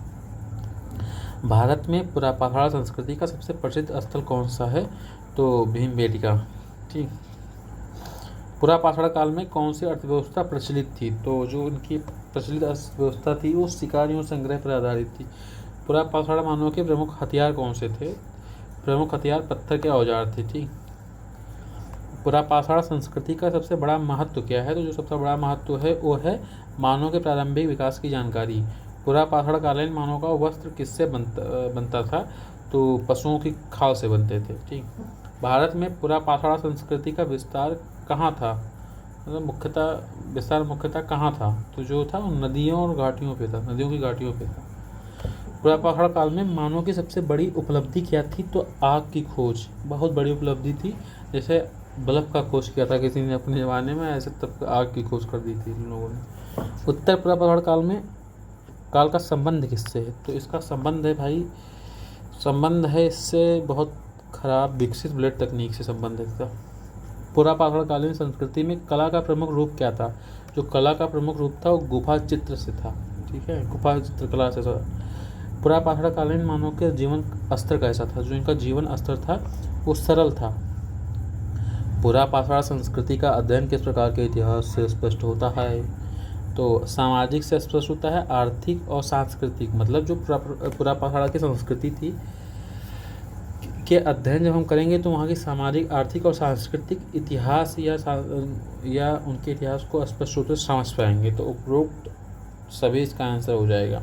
भारत में पुरापाषाण संस्कृति का सबसे प्रसिद्ध स्थल कौन सा है? तो भीमबेटका, ठीक। पुरापाषाण काल में कौन सी अर्थव्यवस्था प्रचलित थी? तो जो उनकी प्रचलित अर्थव्यवस्था थी वो शिकारियों संग्रह पर आधारित थी। पुरापाषाण मानव के प्रमुख हथियार कौन से थे? प्रमुख हथियार पत्थर के औजार थे, ठीक। पुरापाषाण संस्कृति का सबसे बड़ा महत्व क्या है? तो जो सबसे बड़ा महत्व है वो है मानव के प्रारंभिक विकास की जानकारी। पुरापाषाण कालीन मानव का वस्त्र किससे बनता था? तो पशुओं की खाल से बनते थे, ठीक। भारत में पुरापाषाण संस्कृति का विस्तार कहाँ था? मतलब विस्तार मुख्यतः कहाँ था? तो जो था वो नदियों और घाटियों पे था, नदियों की घाटियों पे था। पुरापाषाण काल में मानव की सबसे बड़ी उपलब्धि क्या थी? तो आग की खोज बहुत बड़ी उपलब्धि थी। जैसे बल्ब का खोज किया था किसी ने अपने ज़माने में, ऐसे तब आग की खोज कर दी थी इन लोगों ने। उत्तर पुरापाषाण काल का संबंध किससे है? तो इसका संबंध है भाई, संबंध है इससे बहुत खराब विकसित ब्लेड तकनीक से संबंध है इसका। पुरापाषाण कालीन संस्कृति में कला का प्रमुख रूप क्या था? जो कला का प्रमुख रूप था वो गुफा चित्र से था, ठीक है, गुफा चित्रकला से था। पुरापाषाण कालीन मानव के जीवन स्तर कैसा था? जो इनका जीवन स्तर था वो सरल था। पुरापाषाण संस्कृति का अध्ययन किस प्रकार के इतिहास से स्पष्ट होता है? तो सामाजिक से स्पष्ट होता है, आर्थिक और सांस्कृतिक। मतलब जो पुरापाषाण की संस्कृति थी के अध्ययन जब हम करेंगे तो वहाँ की सामाजिक, आर्थिक और सांस्कृतिक इतिहास या उनके इतिहास को स्पष्ट रूप से समझ पाएंगे। तो उपरोक्त सभी इसका आंसर हो जाएगा।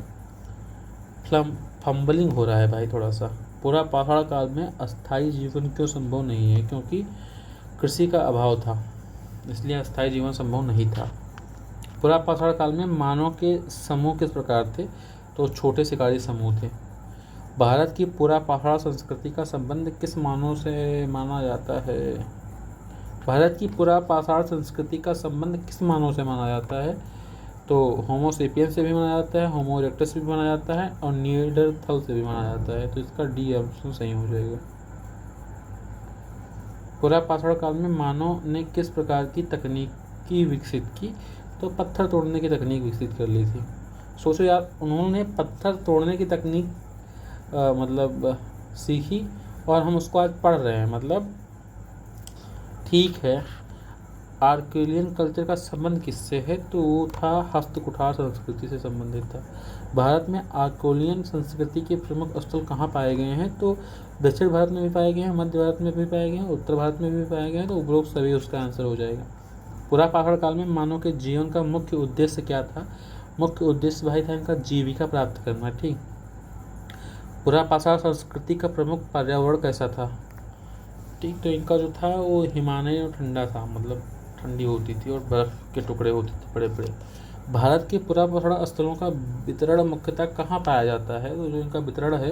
फंबलिंग हो रहा है भाई थोड़ा सा। पुरापाषाण काल में अस्थायी जीवन क्यों संभव नहीं है? क्योंकि कृषि का अभाव था, इसलिए अस्थायी जीवन संभव नहीं था। पुरापाषाण काल में मानव के समूह किस प्रकार थे? तो छोटे शिकारी समूह थे। भारत की पुरापाषाण संस्कृति का संबंध किस मानव से माना जाता है? भारत की पुरापाषाण संस्कृति का संबंध किस मानव से माना जाता है? तो होमो सेपियंस से भी माना जाता है, होमो इरेक्टस से भी माना जाता है और निएंडरथल से भी माना जाता है। तो इसका डी ऑप्शन सही हो जाएगा। पुरापाषाण काल में मानव ने किस प्रकार की तकनीकी विकसित की? तो पत्थर तोड़ने की तकनीक विकसित कर ली थी। सोचो यार, उन्होंने पत्थर तोड़ने की तकनीक मतलब सीखी और हम उसको आज पढ़ रहे हैं। मतलब ठीक है, आर्किलियन कल्चर का संबंध किससे है? तो वो था हस्त कुठार संस्कृति से संबंधित था। भारत में आर्किलियन संस्कृति के प्रमुख स्थल कहाँ पाए गए हैं? तो दक्षिण भारत में भी पाए गए हैं, मध्य भारत में भी पाए गए हैं, उत्तर भारत में भी पाए गए हैं। तो उपरोक्त सभी उसका आंसर हो जाएगा। पुरापाषाण काल में मानव के जीवन का मुख्य उद्देश्य क्या था? मुख्य उद्देश्य भाई था इनका जीविका प्राप्त करना, ठीक। पुरापाषाण संस्कृति का प्रमुख पर्यावरण कैसा था? ठीक, तो इनका जो था वो हिमालय और ठंडा था, मतलब ठंडी होती थी और बर्फ़ के टुकड़े होते थे बड़े बड़े। भारत के पुरापाषाण स्थलों का वितरण मुख्यतः कहाँ पाया जाता है? तो जो इनका वितरण है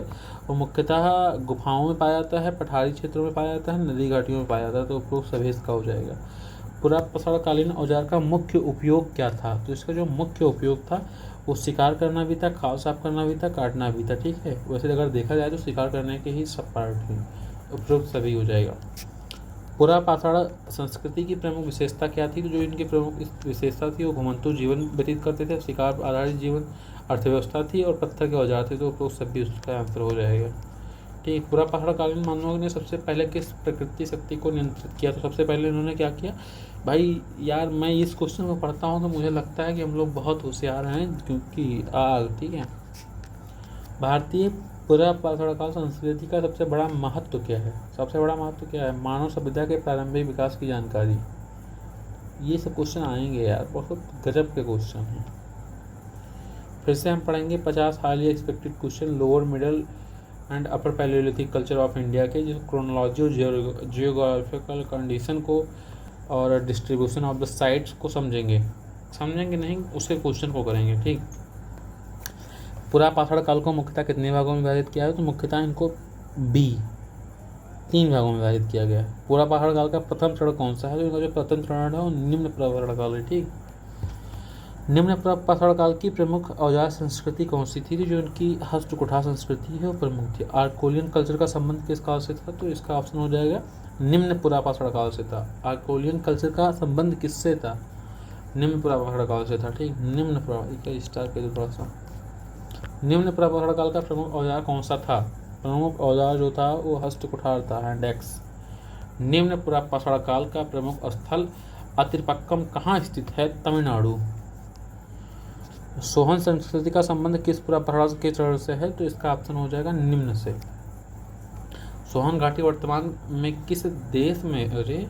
वो मुख्यतः गुफाओं में पाया जाता है, पठारी क्षेत्रों में पाया जाता है, नदी घाटियों में पाया जाता है। तो उपरोक्त सभी इसका हो जाएगा। पुरापाषाण कालीन औजार का मुख्य उपयोग क्या था? तो इसका जो मुख्य उपयोग था वो शिकार करना भी था, खाल साफ करना भी था, काटना भी था, ठीक है। वैसे अगर देखा जाए तो शिकार करने के ही सब पार्ट हैं। उपरोक्त सभी हो जाएगा। पुरापाषाण संस्कृति की प्रमुख विशेषता क्या थी? तो जो इनकी प्रमुख विशेषता थी वो घुमंतु जीवन व्यतीत करते थे, शिकार आधारित जीवन, अर्थव्यवस्था थी और पत्थर के औजार थे। तो सब भी उसका आंसर हो जाएगा। ठीक, पुरापाषाण कालीन मानवों ने सबसे पहले किस प्रकृति शक्ति को नियंत्रित किया? तो सबसे पहले इन्होंने क्या किया भाई? यार मैं इस क्वेश्चन को पढ़ता हूँ तो मुझे लगता है कि हम लोग बहुत होशियार हैं, क्योंकि आग, ठीक है। भारतीय पुरापाषाण काल संस्कृति का सबसे बड़ा महत्व क्या है? सबसे बड़ा महत्व क्या है? मानव सभ्यता के प्रारंभिक विकास की जानकारी। ये सब क्वेश्चन आएंगे यार, बहुत गजब के क्वेश्चन हैं। फिर से हम पढ़ेंगे 50 highly expected question lower middle and upper Palaeolithic culture of India के, जो क्रोनोलॉजी और जियोग्राफिकल कंडीशन को और डिस्ट्रीब्यूशन ऑफ द साइट्स को समझेंगे नहीं, उसके क्वेश्चन को करेंगे। ठीक, पुरापाषाण काल को मुख्यतः कितने भागों में विभाजित किया है? तो मुख्यतः इनको 3 भागों में विभाजित किया गया है। पुरापाषाण काल का प्रथम चरण कौन सा है? तो इनका जो प्रथम चरण है वो निम्न पुरापाषाण काल है। ठीक, निम्न पुरापाषाण काल की प्रमुख औजार संस्कृति कौन सी थी? जो इनकी हस्त कुठार संस्कृति है वो प्रमुख थी। आर्कोलियन कल्चर का संबंध किस काल से था? तो इसका ऑप्शन हो जाएगा निम्न पुरापाषाण काल से था। आर्कोलियन कल्चर का संबंध किससे था? निम्न पुरापाषाण काल से था। ठीक, निम्न स्टार के थोड़ा सा। निम्न पुरापाषाण काल का प्रमुख औजार कौन सा था? प्रमुख औजार जो था वो हस्त कुठार था, हैंड एक्स। निम्न पुरापाषाण काल का प्रमुख स्थल अतिरपक्कम कहाँ स्थित है? तमिलनाडु। सोहन संस्कृति का संबंध किस पुरापाषाण के चरण से है? तो इसका ऑप्शन हो जाएगा निम्न से। सोहन घाटी वर्तमान में किस देश में? अरे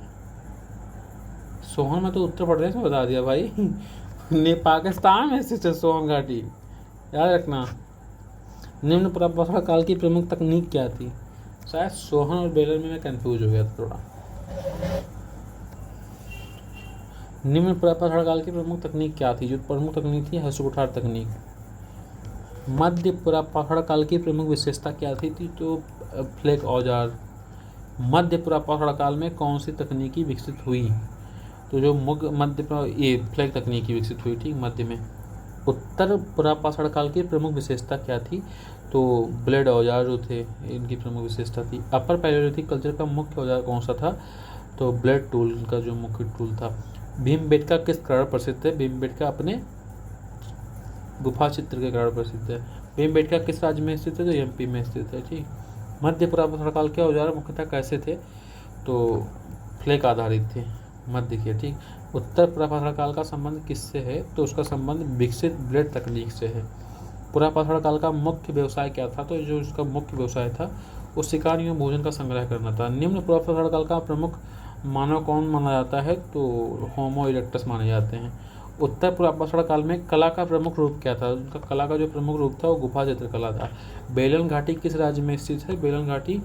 सोहन में तो उत्तर प्रदेश में बता दिया भाई। ने पाकिस्तान में स्थित है सोहन घाटी, याद रखना। निम्न पुरापाषाण काल की प्रमुख तकनीक क्या थी? शायद सोहन और बेलन में मैं कंफ्यूज हो गया था थोड़ा। निम्न पुरापाषाण काल की प्रमुख तकनीक क्या थी? जो प्रमुख तकनीक थी हस्त कुठार तकनीक। मध्य पुरापाषाण काल की प्रमुख विशेषता क्या थी? तो फ्लैग औजार। मध्य पुरापाषाण काल में कौन सी तकनीकी विकसित हुई? तो जो ये फ्लैग तकनीकी विकसित हुई। ठीक, मध्य में। उत्तर पुरापाषाण काल की प्रमुख विशेषता क्या थी? तो ब्लेड औजार जो थे इनकी प्रमुख विशेषता थी। अपर पैलियोलिथिक कल्चर का मुख्य औजार कौन सा था? तो ब्लेड टूल का जो मुख्य टूल था। भीमबेटका किस कारण प्रसिद्ध है? भीमबेटका अपने गुफा चित्र के कारण प्रसिद्ध है। भीमबेटका किस राज्य में स्थित है? तो एमपी में स्थित है। ठीक, मध्य पुरापाषाण काल के औजार मुख्यतः कैसे थे? तो फ्लैग आधारित थे मध्य के। ठीक, उत्तर पुरापाषाण काल का संबंध किससे है? तो उसका संबंध विकसित ब्लेड तकनीक से है। पुरापाषाण काल का मुख्य व्यवसाय क्या था? तो जो उसका मुख्य व्यवसाय था वो शिकार एवं भोजन का संग्रह करना था। निम्न पुरापाषाण काल का प्रमुख मानव कौन माना जाता है? तो होमो इरेक्टस माने जाते हैं। उत्तर पुरापाषाण काल में कला का प्रमुख रूप क्या था? उनका कला का जो प्रमुख रूप था वो गुफा चित्रकला था। बेलन घाटी किस राज्य में स्थित है? बेलन घाटी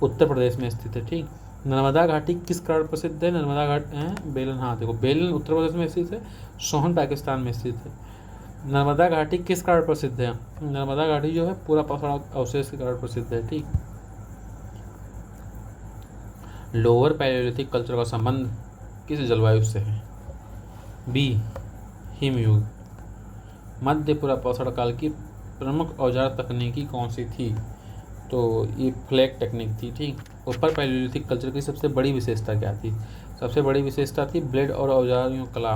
उत्तर प्रदेश में स्थित है। ठीक, नर्मदा घाटी किस कारण प्रसिद्ध है? नर्मदा घाटी बेलन, हाँ देखो, बेलन उत्तर प्रदेश में स्थित है, सोहन पाकिस्तान में स्थित है। नर्मदा घाटी किस कारण प्रसिद्ध है? नर्मदा घाटी जो है पुरापाषाण अवशेष के कारण प्रसिद्ध है। ठीक, लोअर पैलियोलिथिक कल्चर का संबंध किस जलवायु से है? बी, हिमयुग। मध्य पुरापाषाण काल की प्रमुख औजार तकनीकी कौन सी थी? तो ये फ्लैग टेक्निक थी। ठीक, ऊपर पैलियोलिथिक कल्चर की सबसे बड़ी विशेषता क्या थी? सबसे बड़ी विशेषता थी ब्लेड और औजार यूँ कला।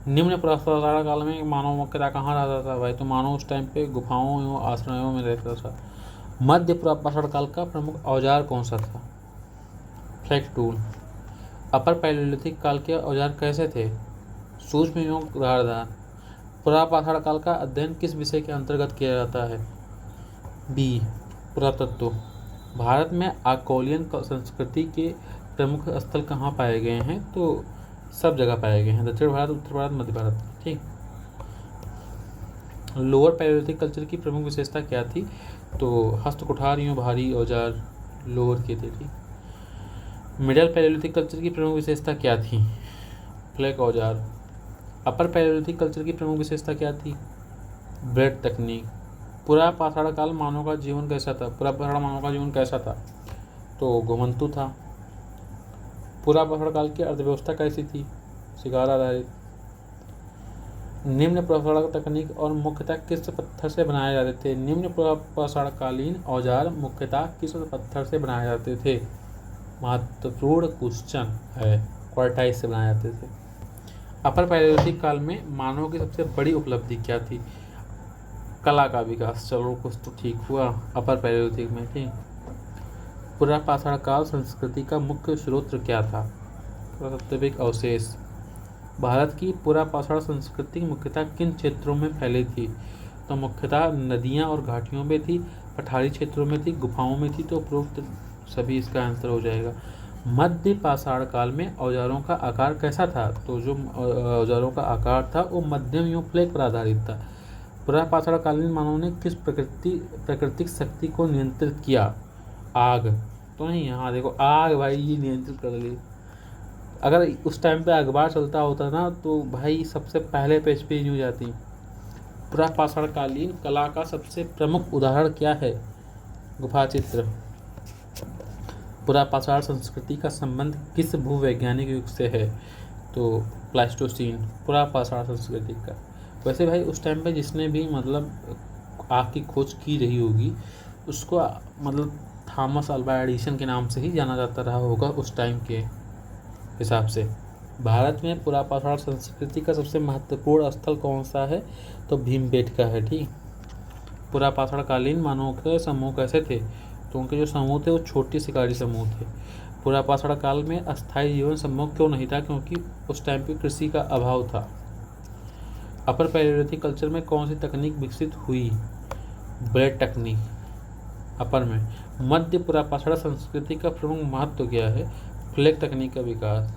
निम्न पुरापाषाण काल में मानव मुख्यतः कहाँ रहता था भाई? तो मानव उस टाइम पे गुफाओं एवं आश्रयों में रहता था। मध्य पुरापाषाण काल का प्रमुख औजार कौन सा था? Flag tool. अपर पैलियोलिथिक काल के औजार कैसे थे? सूक्ष्म एवं धारदार। पुरापाषाण काल का अध्ययन किस विषय के अंतर्गत किया जाता है? बी, पुरातत्व। भारत में आर्कोलियन संस्कृति के प्रमुख स्थल कहाँ पाए गए हैं? तो सब जगह पाए गए हैं, दक्षिण भारत, उत्तर भारत, मध्य भारत। ठीक, लोअर पैलियोलिथिक कल्चर की प्रमुख विशेषता क्या थी? तो हस्त कुठार यूँ भारी औजार लोअर के थे। ठीक, मिडल पैलियोलिथिक कल्चर की प्रमुख विशेषता क्या थी? फ्लैग औजार। अपर पैलियोलिथिक कल्चर की प्रमुख विशेषता क्या थी? ब्लेड तकनीक। पुरापाषाण काल मानव का जीवन कैसा था? पुरापाषाण मानव का जीवन कैसा था? तो घुमंतु था। पुरापाषाण काल की अर्थव्यवस्था कैसी थी? शिकार आधारित। निम्न पुरापाषाण तकनीक और मुख्यतः किस पत्थर से बनाए जाते थे? निम्न पुरापाषाण कालीन औजार मुख्यतः किस पत्थर से बनाए जाते थे? महत्वपूर्ण क्वेश्चन है, क्वार्टाइज से बनाए जाते थे। अपर पैलेयोलिथिक काल में मानव की सबसे बड़ी उपलब्धि क्या थी? कला का विकास। चलो कुछ तो ठीक हुआ अपर पैलेयोलिथिक में, ठीक। पुरापाषाण काल संस्कृति का मुख्य स्रोत क्या था? पुरातात्विक अवशेष। भारत की पुरापाषाण संस्कृति मुख्यतः किन क्षेत्रों में फैली थी? तो मुख्यतः नदियाँ और घाटियों में थी, पठारी क्षेत्रों में थी, गुफाओं में थी। तो उपरोक्त सभी इसका आंसर हो जाएगा। मध्य पाषाण काल में औजारों का आकार कैसा था? तो जो औजारों का आकार था वो मध्यम एवं फ्लैग पर आधारित था। पुरापाषाण कालीन मानव ने किस प्राकृतिक शक्ति को नियंत्रित किया? आग तो नहीं, यहाँ देखो आग भाई ये नियंत्रित कर ली। अगर उस टाइम पे अखबार चलता होता ना तो भाई सबसे पहले पेज पे न्यूज आती। पुरापाषाण कालीन कला का सबसे प्रमुख उदाहरण क्या है? गुफा चित्र। पुरापाषाण संस्कृति का संबंध किस भूवैज्ञानिक युग से है? तो प्लास्टोसीन। पुरापाषाण संस्कृति का वैसे भाई उस टाइम पे जिसने भी मतलब आग की खोज की रही होगी उसको मतलब थॉमस अल्वा एडिसन के नाम से ही जाना जाता रहा होगा उस टाइम के हिसाब से। भारत में पुरापाषाण संस्कृति का सबसे महत्वपूर्ण स्थल कौन सा है? तो भीमबेटका है, ठीक। पुरापाषाण कालीन मानवों के समूह कैसे थे? तो उनके जो समूह थे वो छोटे शिकारी समूह थे। पुरापाषाण काल में अस्थायी जीवन संभव क्यों नहीं था? क्योंकि उस टाइम पे कृषि का अभाव था। अपर पैलेयोलिथिक कल्चर में कौन सी तकनीक विकसित हुई? ब्लेड टेक्निक अपर में। मध्य पुरापाषाण संस्कृति का प्रमुख महत्व क्या है? फ्लैग तकनीक का विकास।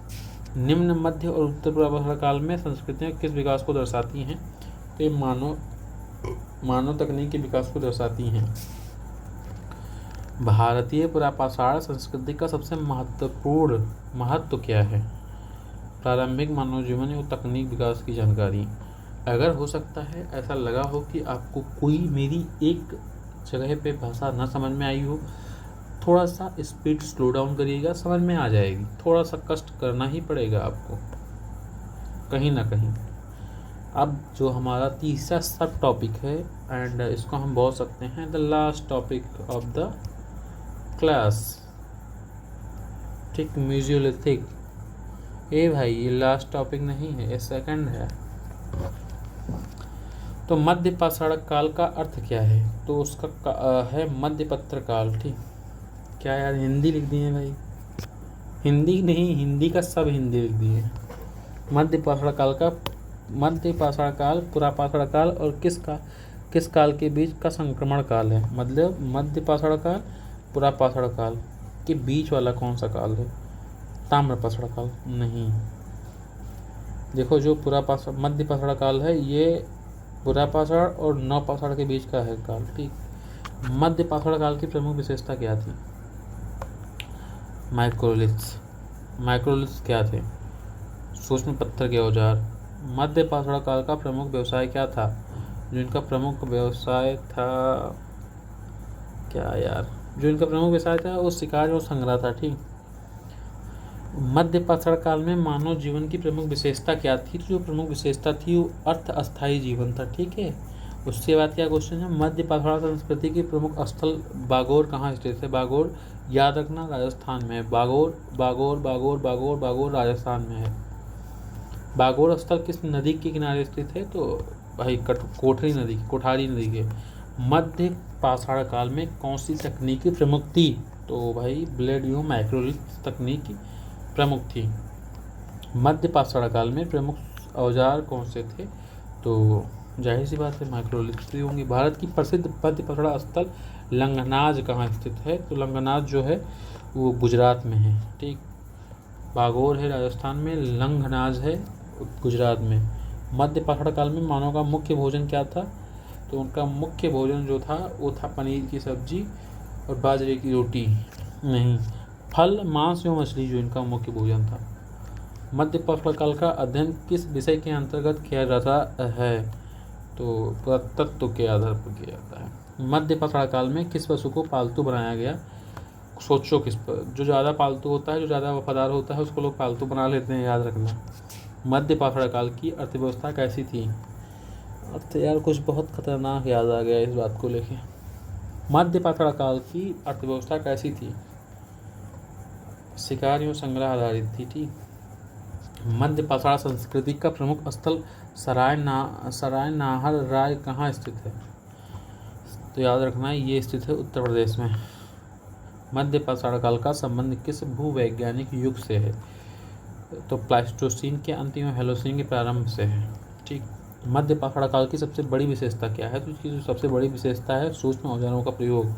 निम्न मध्य और उत्तर पुरापाषाण काल में संस्कृतियाँ किस विकास को दर्शाती हैं? तो ये मानव तकनीक के विकास को दर्शाती हैं। भारतीय पुरापाषाण संस्कृति का सबसे महत्वपूर्ण महत्व क्या है? प्रारंभिक मानव जीवन एवं तकनीक विकास की जानकारी। अगर हो सकता है ऐसा लगा हो कि आपको कोई मेरी एक जगह पे भाषा ना समझ में आई हो, थोड़ा सा स्पीड स्लो डाउन करिएगा, समझ में आ जाएगी। थोड़ा सा कष्ट करना ही पड़ेगा आपको कहीं ना कहीं। अब जो हमारा तीसरा सब टॉपिक है एंड इसको हम बोल सकते हैं the last topic of the class, ठीक। मेसोलिथिक। ए भाई ये लास्ट टॉपिक नहीं है, ये सेकंड है। तो मध्य पाषाण काल का अर्थ क्या है? तो उसका है मध्यपत्र काल, ठीक। क्या यार हिंदी लिख दिए भाई? हिंदी नहीं, हिंदी का सब हिंदी लिख दिए। मध्य पाषाण काल पुरापाषाण काल और किस काल के बीच का संक्रमण काल है? मतलब मध्य पाषाण काल पुरापाषाण काल के बीच वाला कौन सा काल है? ताम्रपाषाण काल नहीं। देखो जो मध्य पाषाण काल है ये पुरापाषाण और नवपाषाण के बीच का है काल, ठीक। मध्य पाषाण काल की प्रमुख विशेषता क्या थी? माइक्रोलिथ्स क्या थे? सूक्ष्म पत्थर के औजार। मध्य पाषाण काल का प्रमुख व्यवसाय क्या था? जो इनका प्रमुख व्यवसाय था क्या यार? जो इनका प्रमुख व्यवसाय था वो शिकार और संग्रह था, ठीक। मध्य पाषाण काल में मानव जीवन की प्रमुख विशेषता क्या थी? जो प्रमुख विशेषता थी वो अर्थ अस्थायी जीवन था, ठीक है। उसके बाद क्या क्वेश्चन है? मध्य पाषाण संस्कृति के प्रमुख स्थल बागोर कहाँ स्थित है? बागोर याद रखना राजस्थान में है। बागोर राजस्थान में है। बागोर स्थल किस नदी के किनारे स्थित है? तो भाई कोठारी नदी के। मध्य पाषाण काल में कौन सी तकनीकी प्रमुख थी? तो भाई ब्लेड एवं माइक्रोलिथ तकनीक प्रमुख थी। मध्य पाषाण काल में प्रमुख औजार कौन से थे? तो जाहिर सी बात है माइक्रोलिथ होंगी। भारत की प्रसिद्ध मध्य पाषाण स्थल लंगनाज कहाँ स्थित है? तो लंगनाज जो है वो गुजरात में है, ठीक। बागोर है राजस्थान में, लंगनाज है गुजरात में। मध्य पाषाण काल में मानव का मुख्य भोजन क्या था? तो उनका मुख्य भोजन जो था वो था पनीर की सब्जी और बाजरे की रोटी नहीं, फल मांस एवं मछली जो इनका मुख्य भोजन था। मध्य पाषाण काल का अध्ययन किस विषय के अंतर्गत किया जाता है? तो पुरातत्व के आधार पर किया जाता है। मध्य पाषाण काल में किस पशु को पालतू बनाया गया? सोचो किस पर? जो ज़्यादा पालतू होता है, जो ज़्यादा वफादार होता है उसको लोग पालतू बना लेते हैं, याद रखना। मध्य पाषाण काल की अर्थव्यवस्था कैसी थी? अर्थ यार कुछ बहुत खतरनाक याद आ गया इस बात को लेके। मध्य पाषाण काल की अर्थव्यवस्था कैसी थी? शिकारियों संग्रह आधारित थी। ठीक, मध्य पाषाण संस्कृति का प्रमुख स्थल सराय नाहर राय कहाँ स्थित है? तो याद रखना है, ये स्थित है उत्तर प्रदेश में। मध्य पाषाण काल का संबंध किस भूवैज्ञानिक युग से है? तो प्लाइस्टोसीन के अंतिम और हेलोसीन के प्रारंभ से है। ठीक, मध्य पाषाण काल की सबसे बड़ी विशेषता क्या है? तो इसकी जो सबसे बड़ी विशेषता है सूक्ष्म औजारों का प्रयोग।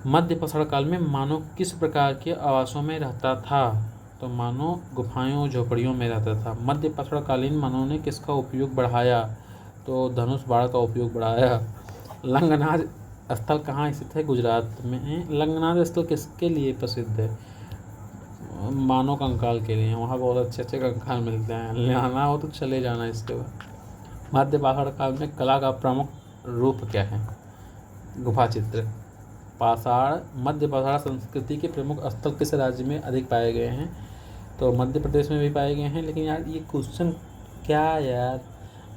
मध्य पाषाण काल में मानव किस प्रकार के आवासों में रहता था? तो मानव गुफाओं झोपड़ियों में रहता था। मध्य पाषाण कालीन मानव ने किसका उपयोग बढ़ाया? तो धनुष बाण का उपयोग बढ़ाया। लंगनाज स्थल कहाँ स्थित है? गुजरात में। लंगनाज स्थल किसके लिए प्रसिद्ध है? मानव कंकाल के लिए। वहाँ बहुत अच्छे अच्छे कंकाल मिलते हैं, लेना हो तो चले जाना इसके बाद। मध्य पाषाण काल में कला का प्रमुख रूप क्या है? गुफा चित्र। मध्य पाषाण संस्कृति के प्रमुख स्थल किस राज्य में अधिक पाए गए हैं? तो मध्य प्रदेश में भी पाए गए हैं। लेकिन यार ये क्वेश्चन क्या यार,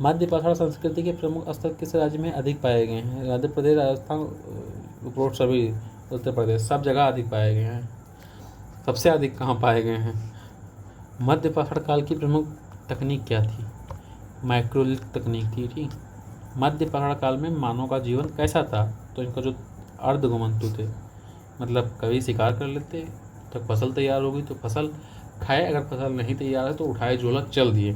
मध्य पाषाण संस्कृति के प्रमुख स्थल किस राज्य में अधिक पाए गए हैं? मध्य प्रदेश, राजस्थान, उपरोक्त सभी, उत्तर प्रदेश, सब जगह अधिक पाए गए हैं। सबसे अधिक कहाँ पाए गए हैं? मध्य पाषाण काल की प्रमुख तकनीक क्या थी? माइक्रोलिथ तकनीक थी। ठीक, मध्य पाषाण काल में मानव का जीवन कैसा था? तो इनका जो अर्धघुमंतु थे, मतलब कभी शिकार कर लेते, जब फसल तैयार होगी तो फसल खाए, अगर फसल नहीं तैयार है तो उठाए झोला चल दिए।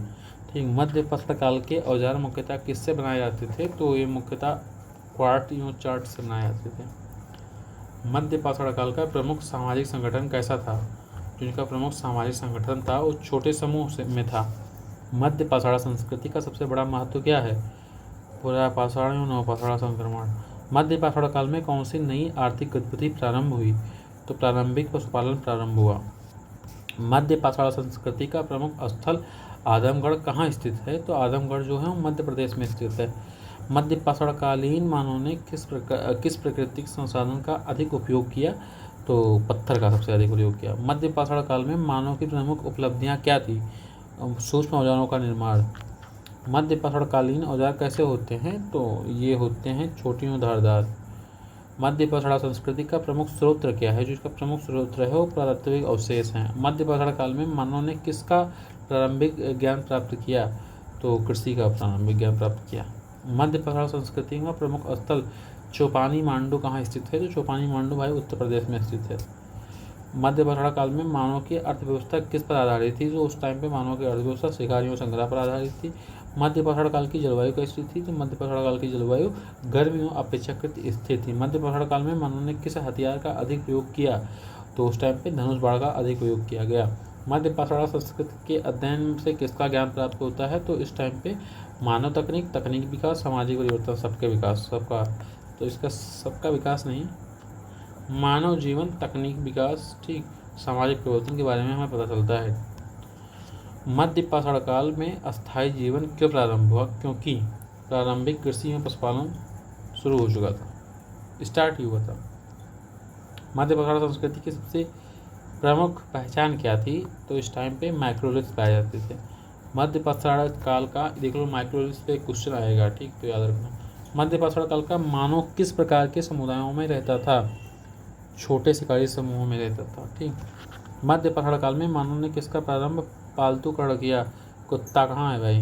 ठीक, मध्य पाषाण काल के औजार मुख्यतः किससे बनाए जाते थे? तो ये मुख्यतः क्वार्ट या चार्ट से बनाए जाते थे। मध्य पाषाण काल का प्रमुख सामाजिक संगठन कैसा था? जिनका प्रमुख सामाजिक संगठन था वो छोटे समूह में था। मध्य पाषाण संस्कृति का सबसे बड़ा महत्व क्या है? पुरा पाषाण या नवपाषाण संक्रमण। मध्य पाषाण काल में कौन सी नई आर्थिक गतिविधि प्रारंभ हुई? तो प्रारंभिक पशुपालन प्रारंभ हुआ। मध्य पाषाण संस्कृति का प्रमुख स्थल आदमगढ़ कहाँ स्थित है? तो आदमगढ़ जो है वो मध्य प्रदेश में स्थित है। मध्य पाषाणकालीन मानव ने किस प्राकृतिक संसाधन का अधिक उपयोग किया? तो पत्थर का सबसे अधिक उपयोग किया। मध्य पाषाण काल में मानव की प्रमुख उपलब्धियां क्या थी? सूक्ष्म औजारों का निर्माण। मध्य पाषाणकालीन औजार कैसे होते हैं? तो ये होते हैं छोटी और धारदार। मध्य पाषाण संस्कृति का प्रमुख स्रोत क्या है? जो इसका प्रमुख स्रोत है वो पुरातात्विक अवशेष हैं। मध्य पाषाण काल में मानव ने किसका प्रारंभिक ज्ञान प्राप्त किया? तो कृषि का प्रारंभिक ज्ञान प्राप्त किया। मध्य पाषाण संस्कृति का प्रमुख स्थल चौपानी मांडू कहाँ स्थित है? तो चौपानी मांडू भाई उत्तर प्रदेश में स्थित है। मध्य पाषाण काल में मानव की अर्थव्यवस्था किस पर आधारित थी? तो उस टाइम पे मानव की अर्थव्यवस्था शिकारियों संग्रह पर आधारित थी। मध्य पाषाण काल की जलवायु कैसी थी? तो मध्य पाषाण काल की जलवायु गर्म और अपेक्षाकृत स्थिर थी। मध्य पाषाण काल में मानव ने किस हथियार का अधिक प्रयोग किया? तो उस टाइम पे धनुष बाण का अधिक प्रयोग किया गया। मध्य पाषाण संस्कृति के अध्ययन से किसका ज्ञान प्राप्त होता है? तो इस टाइम पे मानव तकनीक विकास, सामाजिक परिवर्तन, सबके विकास, सबका, तो इसका सबका विकास नहीं, मानव जीवन, तकनीक विकास, ठीक, सामाजिक परिवर्तन के बारे में हमें पता चलता है। मध्य पाषाण काल में अस्थायी जीवन क्यों प्रारंभ हुआ? क्योंकि प्रारंभिक कृषि एवं पशुपालन शुरू हो चुका था, स्टार्ट ही हुआ था। मध्य पाषाण संस्कृति की सबसे प्रमुख पहचान क्या थी? तो इस टाइम पे माइक्रोलिथ्स पाए जाते थे। मध्य पाषाण काल का, देख लो माइक्रोलिथ्स पे क्वेश्चन आएगा, ठीक, तो याद रखना। मध्य पाषाण काल का मानव किस प्रकार के समुदायों में रहता था? छोटे शिकारी समूहों में रहता था। ठीक, मध्य पाषाण काल में मानव ने किसका प्रारंभ पालतूकरण किया? कुत्ता कहाँ है भाई?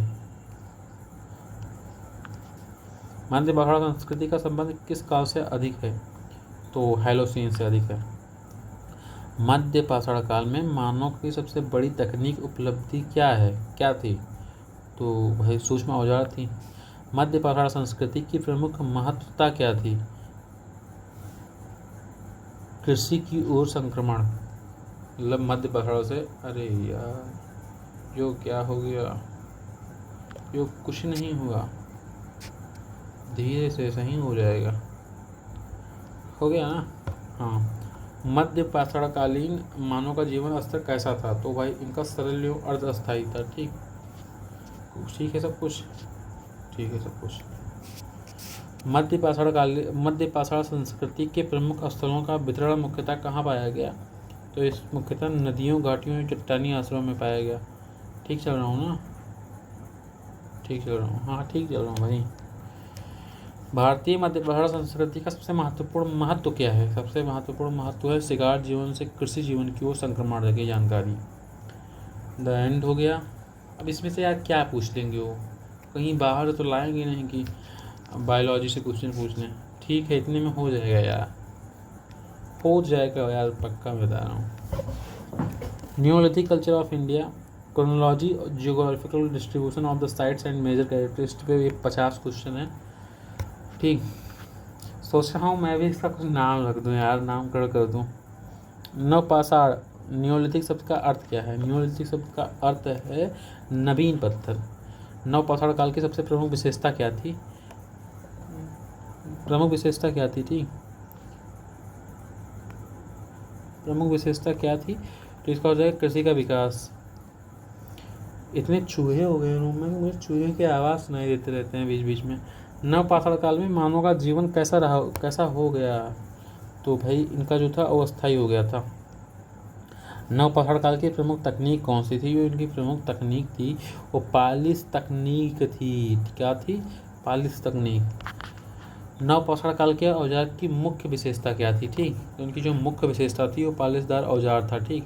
मध्य पाषाण संस्कृति का संबंध किस काल से अधिक है? तो हैलोसीन से अधिक है। मध्य पाषाण काल में मानव की सबसे बड़ी तकनीक उपलब्धि क्या थी? तो भाई सूक्ष्म औजार थी। मध्य पाषाण संस्कृति की प्रमुख महत्वता क्या थी? कृषि की ओर संक्रमण, मतलब मध्य पाषाण से, अरे यार यो क्या हो गया, यो कुछ नहीं हुआ, धीरे से सही हो जाएगा, हो गया ना। हाँ, मध्य पाषाणकालीन मानव का जीवन स्तर कैसा था? तो भाई इनका सरल एवं अर्धस्थायी था। ठीक, ठीक है सब कुछ, ठीक है सब कुछ। मध्य पाषाण संस्कृति के प्रमुख स्थलों का वितरण मुख्यतः कहाँ पाया गया? तो इस मुख्यतः नदियों, घाटियों, चट्टानी आश्रमों में पाया गया। ठीक चल रहा हूँ ना? ठीक चल रहा हूँ, हाँ ठीक चल रहा हूँ भाई। भारतीय मध्य भारत संस्कृति का सबसे महत्वपूर्ण महत्व क्या है? सबसे महत्वपूर्ण महत्व है शिकार जीवन से कृषि जीवन की ओर संक्रमण की जानकारी। द एंड हो गया। अब इसमें से यार क्या पूछ लेंगे वो, कहीं बाहर तो लाएंगे नहीं कि बायोलॉजी से क्वेश्चन पूछ लें। ठीक है, इतने में हो जाएगा यार, हो जाएगा यार, पक्का बता रहा हूँ। Neolithic culture of India, chronology, geographical distribution of the sites and major characteristic पे 50 क्वेश्चन है। ठीक, सोच रहा हूँ मैं भी इसका कुछ नाम रख दूँ यार, नामकरण कर दूँ। नवपाषाण, न्यूलिथिक शब्द का अर्थ क्या है? न्यूलिथिक शब्द का अर्थ है नवीन पत्थर। नवपाषाण काल की सबसे प्रमुख विशेषता क्या थी? प्रमुख विशेषता क्या थी? ठीक, प्रमुख विशेषता क्या थी? तो इसका हो जाएगा कृषि का विकास। इतने चूहे हो गए रूम में, मुझे चूहे की आवाज़ सुनाई देते रहते हैं बीच बीच में। नवपाषाण काल में मानव का जीवन कैसा हो गया? तो भाई इनका जो था अस्थायी हो गया था। नवपाषाण काल की प्रमुख तकनीक कौन सी थी? जो इनकी प्रमुख तकनीक थी वो पालिश तकनीक थी। क्या थी? पालिश तकनीक। नवपाषाण काल के औजार की मुख्य विशेषता क्या थी? ठीक, तो उनकी जो मुख्य विशेषता थी वो पालिशदार औजार था। ठीक,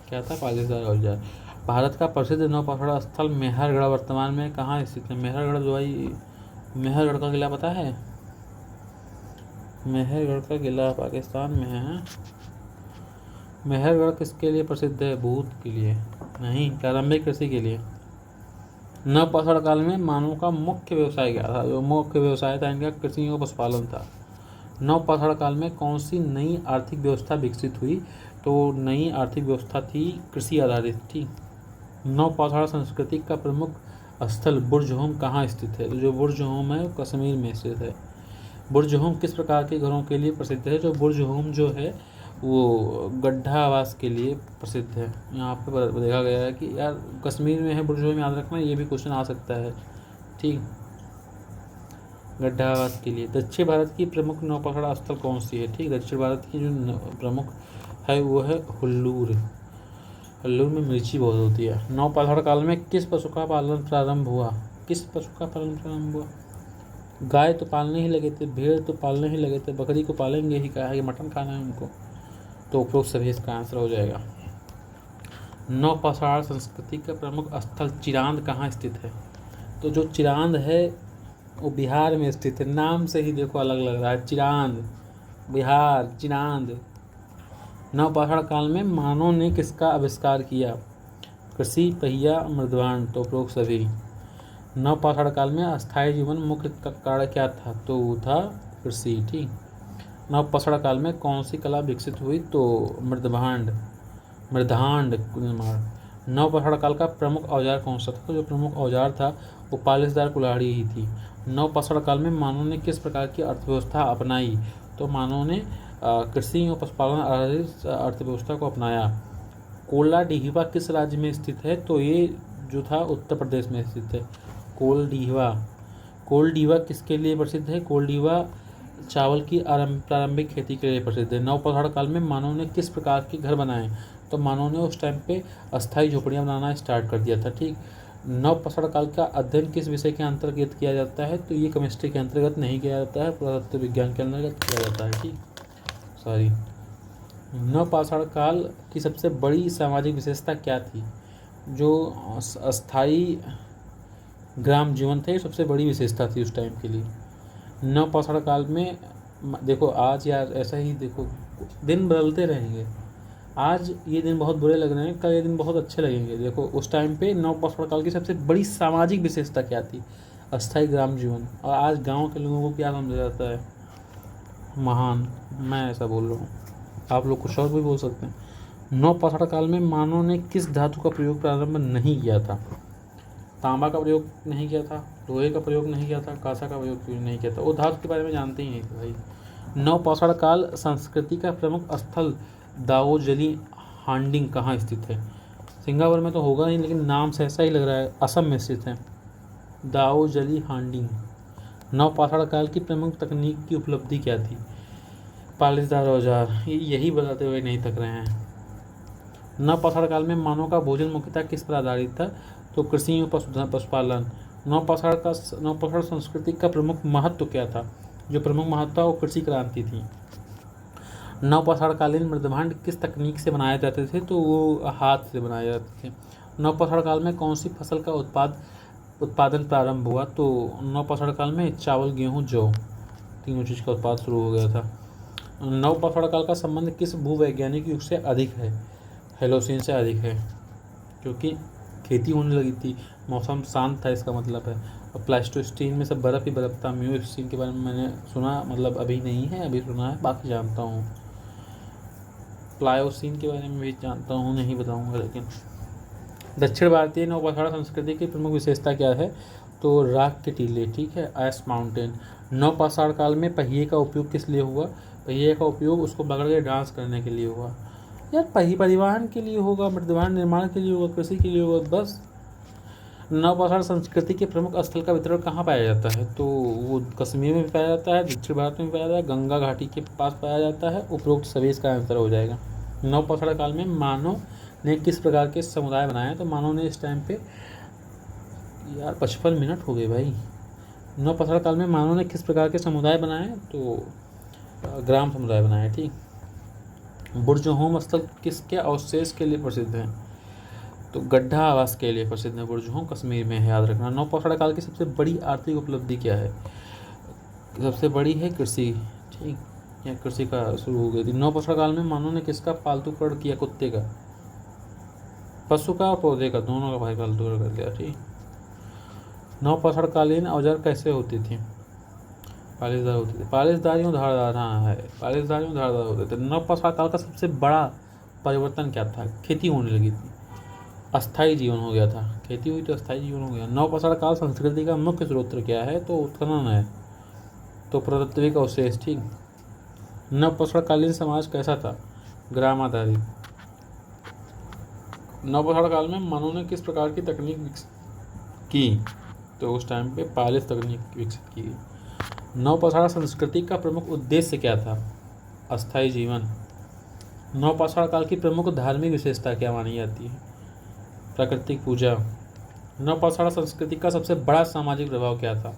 क्या था? पालिशदार औजार। भारत का प्रसिद्ध नवपाषाण स्थल मेहरगढ़ वर्तमान में कहाँ स्थित है? मेहरगढ़ जो भाई, मेहरगढ़ का किला पता है? मेहरगढ़ का किला पाकिस्तान में है। मेहरगढ़ किसके लिए प्रसिद्ध है? भूत के लिए नहीं, प्रारंभिक कृषि के लिए। नवपाषाण काल में मानव का मुख्य व्यवसाय क्या था? जो मुख्य व्यवसाय था इनका कृषि और पशुपालन था। नवपाषाण काल में कौन सी नई आर्थिक व्यवस्था विकसित हुई? तो नई आर्थिक व्यवस्था थी कृषि आधारित थी। नवपाषाण संस्कृति का प्रमुख स्थल बुर्ज-होम कहाँ स्थित है? जो बुर्ज-होम है वो कश्मीर में स्थित है। बुर्ज-होम किस प्रकार के घरों के लिए प्रसिद्ध है? जो बुर्ज-होम जो है वो गड्ढा आवास के लिए प्रसिद्ध है। यहाँ पे देखा गया है कि यार कश्मीर में है बुर्ज-होम, याद रखना, ये भी क्वेश्चन आ सकता है। ठीक, गड्ढा आवास के लिए। दक्षिण भारत की प्रमुख नवपाषाण स्थल कौन सी है? ठीक, दक्षिण भारत की जो प्रमुख है वो है हुल्लूर। हुल्लूर में मिर्ची बहुत होती है। नवपाषाण काल में किस पशु का पालन प्रारंभ हुआ? किस पशु का पालन प्रारंभ हुआ? गाय तो पालने ही लगे थे, भेड़ तो पालने ही लगे थे, बकरी को पालेंगे ही, कहा है मटन खाना है उनको। तो उपरोक्त सभी इसका आंसर हो जाएगा। नवपाषाण संस्कृति का प्रमुख स्थल चिरांद कहाँ स्थित है? तो जो चिरांद है वो बिहार में स्थित है। नाम से ही देखो अलग लग रहा है, चिरांद, बिहार, चिरांद। नवपाषाण काल में मानव ने किसका आविष्कार किया? कृषि, पहिया, मृदवांड। तो उपरोक्त सभी। नवपाषाण काल में अस्थायी जीवन मुख्य कारण क्या था? तो वो था कृषि। ठीक, नवपाषाण काल में कौन सी कला विकसित हुई? तो मृदभांड, मृदांड निर्माण। नवपाषाण काल का प्रमुख औजार कौन सा था? तो जो प्रमुख औजार था वो पालिशदार कुल्हाड़ी ही थी। नवपाषाण काल में मानव ने किस प्रकार की अर्थव्यवस्था अपनाई? तो मानव ने कृषि और पशुपालन आधारित अर्थव्यवस्था को अपनाया। कोलाडीहवा किस राज्य में स्थित है? तो ये जो था उत्तर प्रदेश में स्थित है। कोलडीवा किसके लिए प्रसिद्ध है? कोलडीवा चावल की प्रारंभिक खेती के लिए प्रसिद्ध है। नवपाषाण काल में मानव ने किस प्रकार के घर बनाए? तो मानव ने उस टाइम पे अस्थायी झोपड़ियाँ बनाना स्टार्ट कर दिया था। ठीक, नवपाषाण काल का अध्ययन किस विषय के अंतर्गत किया जाता है? तो ये केमिस्ट्री के अंतर्गत नहीं किया जाता है, पुरातत्व विज्ञान के अंतर्गत किया जाता है। ठीक, सॉरी। नवपाषाण काल की सबसे बड़ी सामाजिक विशेषता क्या थी? जो अस्थायी ग्राम जीवन था, ये सबसे बड़ी विशेषता थी उस टाइम के लिए। नवपाषाण काल में देखो, आज यार ऐसा ही देखो, दिन बदलते रहेंगे। आज ये दिन बहुत बुरे लग रहे हैं, कल ये दिन बहुत अच्छे लगेंगे। देखो उस टाइम पे नवपाषाण काल की सबसे बड़ी सामाजिक विशेषता क्या थी? अस्थायी ग्राम जीवन। और आज गांव के लोगों को क्या समझा जाता है? महान। मैं ऐसा बोल रहा हूँ, आप लोग कुछ और भी बोल सकते हैं। नवपाषाण काल में मानव ने किस धातु का प्रयोग प्रारंभ नहीं किया था? तांबा का प्रयोग नहीं किया था, लोहे का प्रयोग नहीं किया था, कांसा का प्रयोग नहीं किया था। वो धातु के बारे में जानते ही नहीं थे भाई। नवपाषाण काल संस्कृति का प्रमुख स्थल दाओजली हांडिंग कहाँ स्थित है? सिंगापुर में तो होगा नहीं, लेकिन नाम से ऐसा ही लग रहा है। असम में स्थित है दाओजली हांडिंग। नवपाषाण काल की प्रमुख तकनीक की उपलब्धि क्या थी? पालिशदार औजार। यही बताते हुए नहीं थक रहे हैं। नवपाषाण काल में मानव का भोजन मुख्यतः किस पर आधारित था? तो कृषि और पशुपालन। नवपाषाण संस्कृति का प्रमुख महत्व क्या था? जो प्रमुख महत्व था वो कृषि क्रांति थी। नवपाषाणकालीन मृदभांड किस तकनीक से बनाए जाते थे? तो वो हाथ से बनाए जाते थे। नवपाषाण काल में कौन सी फसल का उत्पादन प्रारंभ हुआ? तो नवपाषाण काल में चावल, गेहूँ, जौ, तीनों चीज़ का उत्पाद शुरू हो गया था। नवपाषाण काल का संबंध किस भूवैज्ञानिक युग से अधिक है? हेलोसीन से अधिक है, क्योंकि खेती होने लगी थी, मौसम शांत था, इसका मतलब है। और प्लास्टोस्टीन में सब बर्फ़ ही बर्फ था। म्यूस्टीन के बारे में मैंने सुना, मतलब अभी नहीं है, अभी सुना है, बाकी जानता हूँ। प्लायोसीन के बारे में भी जानता हूँ, नहीं बताऊँगा। लेकिन दक्षिण भारतीय नवपाषाण संस्कृति की प्रमुख विशेषता क्या है? तो राख के टीले, ठीक है, आइस माउंटेन। नवपाषाण काल में पहिए का उपयोग किस लिए हुआ? पहिए का उपयोग उसको पकड़ के डांस करने के लिए हुआ। यार परिवहन के लिए होगा, मृदभांड निर्माण के लिए होगा, कृषि के लिए होगा, बस। नवपाषाण संस्कृति के प्रमुख स्थल का वितरण कहाँ पाया जाता है? तो वो कश्मीर में भी पाया जाता है, दक्षिण भारत में भी पाया जाता है, गंगा घाटी के पास पाया जाता है। उपरोक्त सभी इसका आंसर हो जाएगा। नवपाषाण काल में मानव ने किस प्रकार के समुदाय बनाए? तो मानव ने इस टाइम पे, यार 55 मिनट हो गए भाई। नवपाषाण काल में मानव ने किस प्रकार के समुदाय बनाए? तो ग्राम समुदाय बनाए, ठीक। बुर्जहोम स्थल किसके अवशेष के लिए प्रसिद्ध है? तो गड्ढा आवास के लिए प्रसिद्ध है बुर्जहोम, कश्मीर में है, याद रखना। नवपाषाण काल की सबसे बड़ी आर्थिक उपलब्धि क्या है? सबसे बड़ी है कृषि, ठीक। या कृषि का शुरू हो गई थी। नवपाषाण काल में मानव ने किसका पालतूकरण किया? कुत्ते का, पशु का और पौधे का, दोनों का भाई पालतूकरण कर लिया, ठीक। नवपाषाण कालीन औजार कैसे होती थी? पालिशदार होते थे। पालिशदार यूँ धारदार, हाँ है, पालिशदार यूँ धारदार होते थे। नवपाषाण काल का सबसे बड़ा परिवर्तन क्या था? खेती होने लगी थी, अस्थायी जीवन हो गया था। खेती हुई तो अस्थायी जीवन हो गया। नवपाषाण काल संस्कृति का मुख्य स्रोत क्या है? तो उत्खनन है, तो पुरातात्विक अवशेष, ठीक। नवपाषाण कालीन समाज कैसा था? ग्राम आधारित। नवपाषाण काल में मानव ने किस प्रकार की तकनीक विकसित की? तो उस टाइम पे पालिश तकनीक विकसित की गई। नवपाषाण संस्कृति का प्रमुख उद्देश्य क्या था? अस्थायी जीवन। नवपाषाण काल की प्रमुख धार्मिक विशेषता क्या मानी जाती है? प्राकृतिक पूजा। नवपाषाण संस्कृति का सबसे बड़ा सामाजिक प्रभाव क्या था?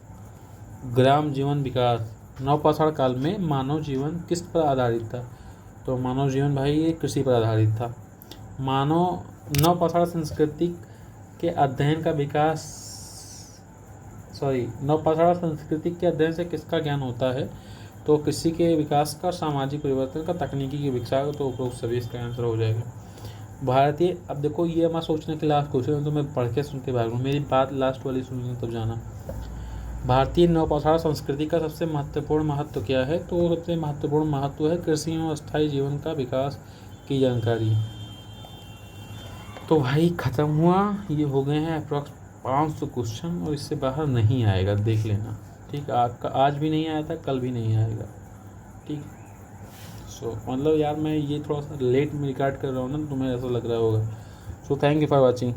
ग्राम जीवन विकास। नवपाषाण काल में मानव जीवन किस पर आधारित था? तो मानव जीवन भाई ये कृषि पर आधारित था। नवपाषाण संस्कृति के अध्ययन का विकास नवपाषाण संस्कृति के अध्ययन से किसका ज्ञान होता है? तो कृषि के विकास का, सामाजिक परिवर्तन का, तकनीकी के विकास। तो उपरोक्त सभी इसका आंसर हो जाएगा। भारतीय, अब देखो ये मैं सोचने के लास्ट क्वेश्चन, तो मैं पढ़ के सुन के भागूँ, मेरी बात लास्ट वाली सुनना तब जाना। भारतीय नवपाषाण संस्कृति का सबसे महत्वपूर्ण महत्व क्या है? तो सबसे महत्वपूर्ण महत्व है कृषि और अस्थायी जीवन का विकास की जानकारी। तो भाई ख़त्म हुआ, ये हो गए हैं अप्रॉक्स 500 क्वेश्चन, और इससे बाहर नहीं आएगा, देख लेना, ठीक। आपका आज भी नहीं आया था, कल भी नहीं आएगा, ठीक। मतलब यार मैं ये थोड़ा सा लेट में रिकॉर्ड कर रहा हूँ ना, तुम्हें ऐसा लग रहा होगा। So thank you for watching.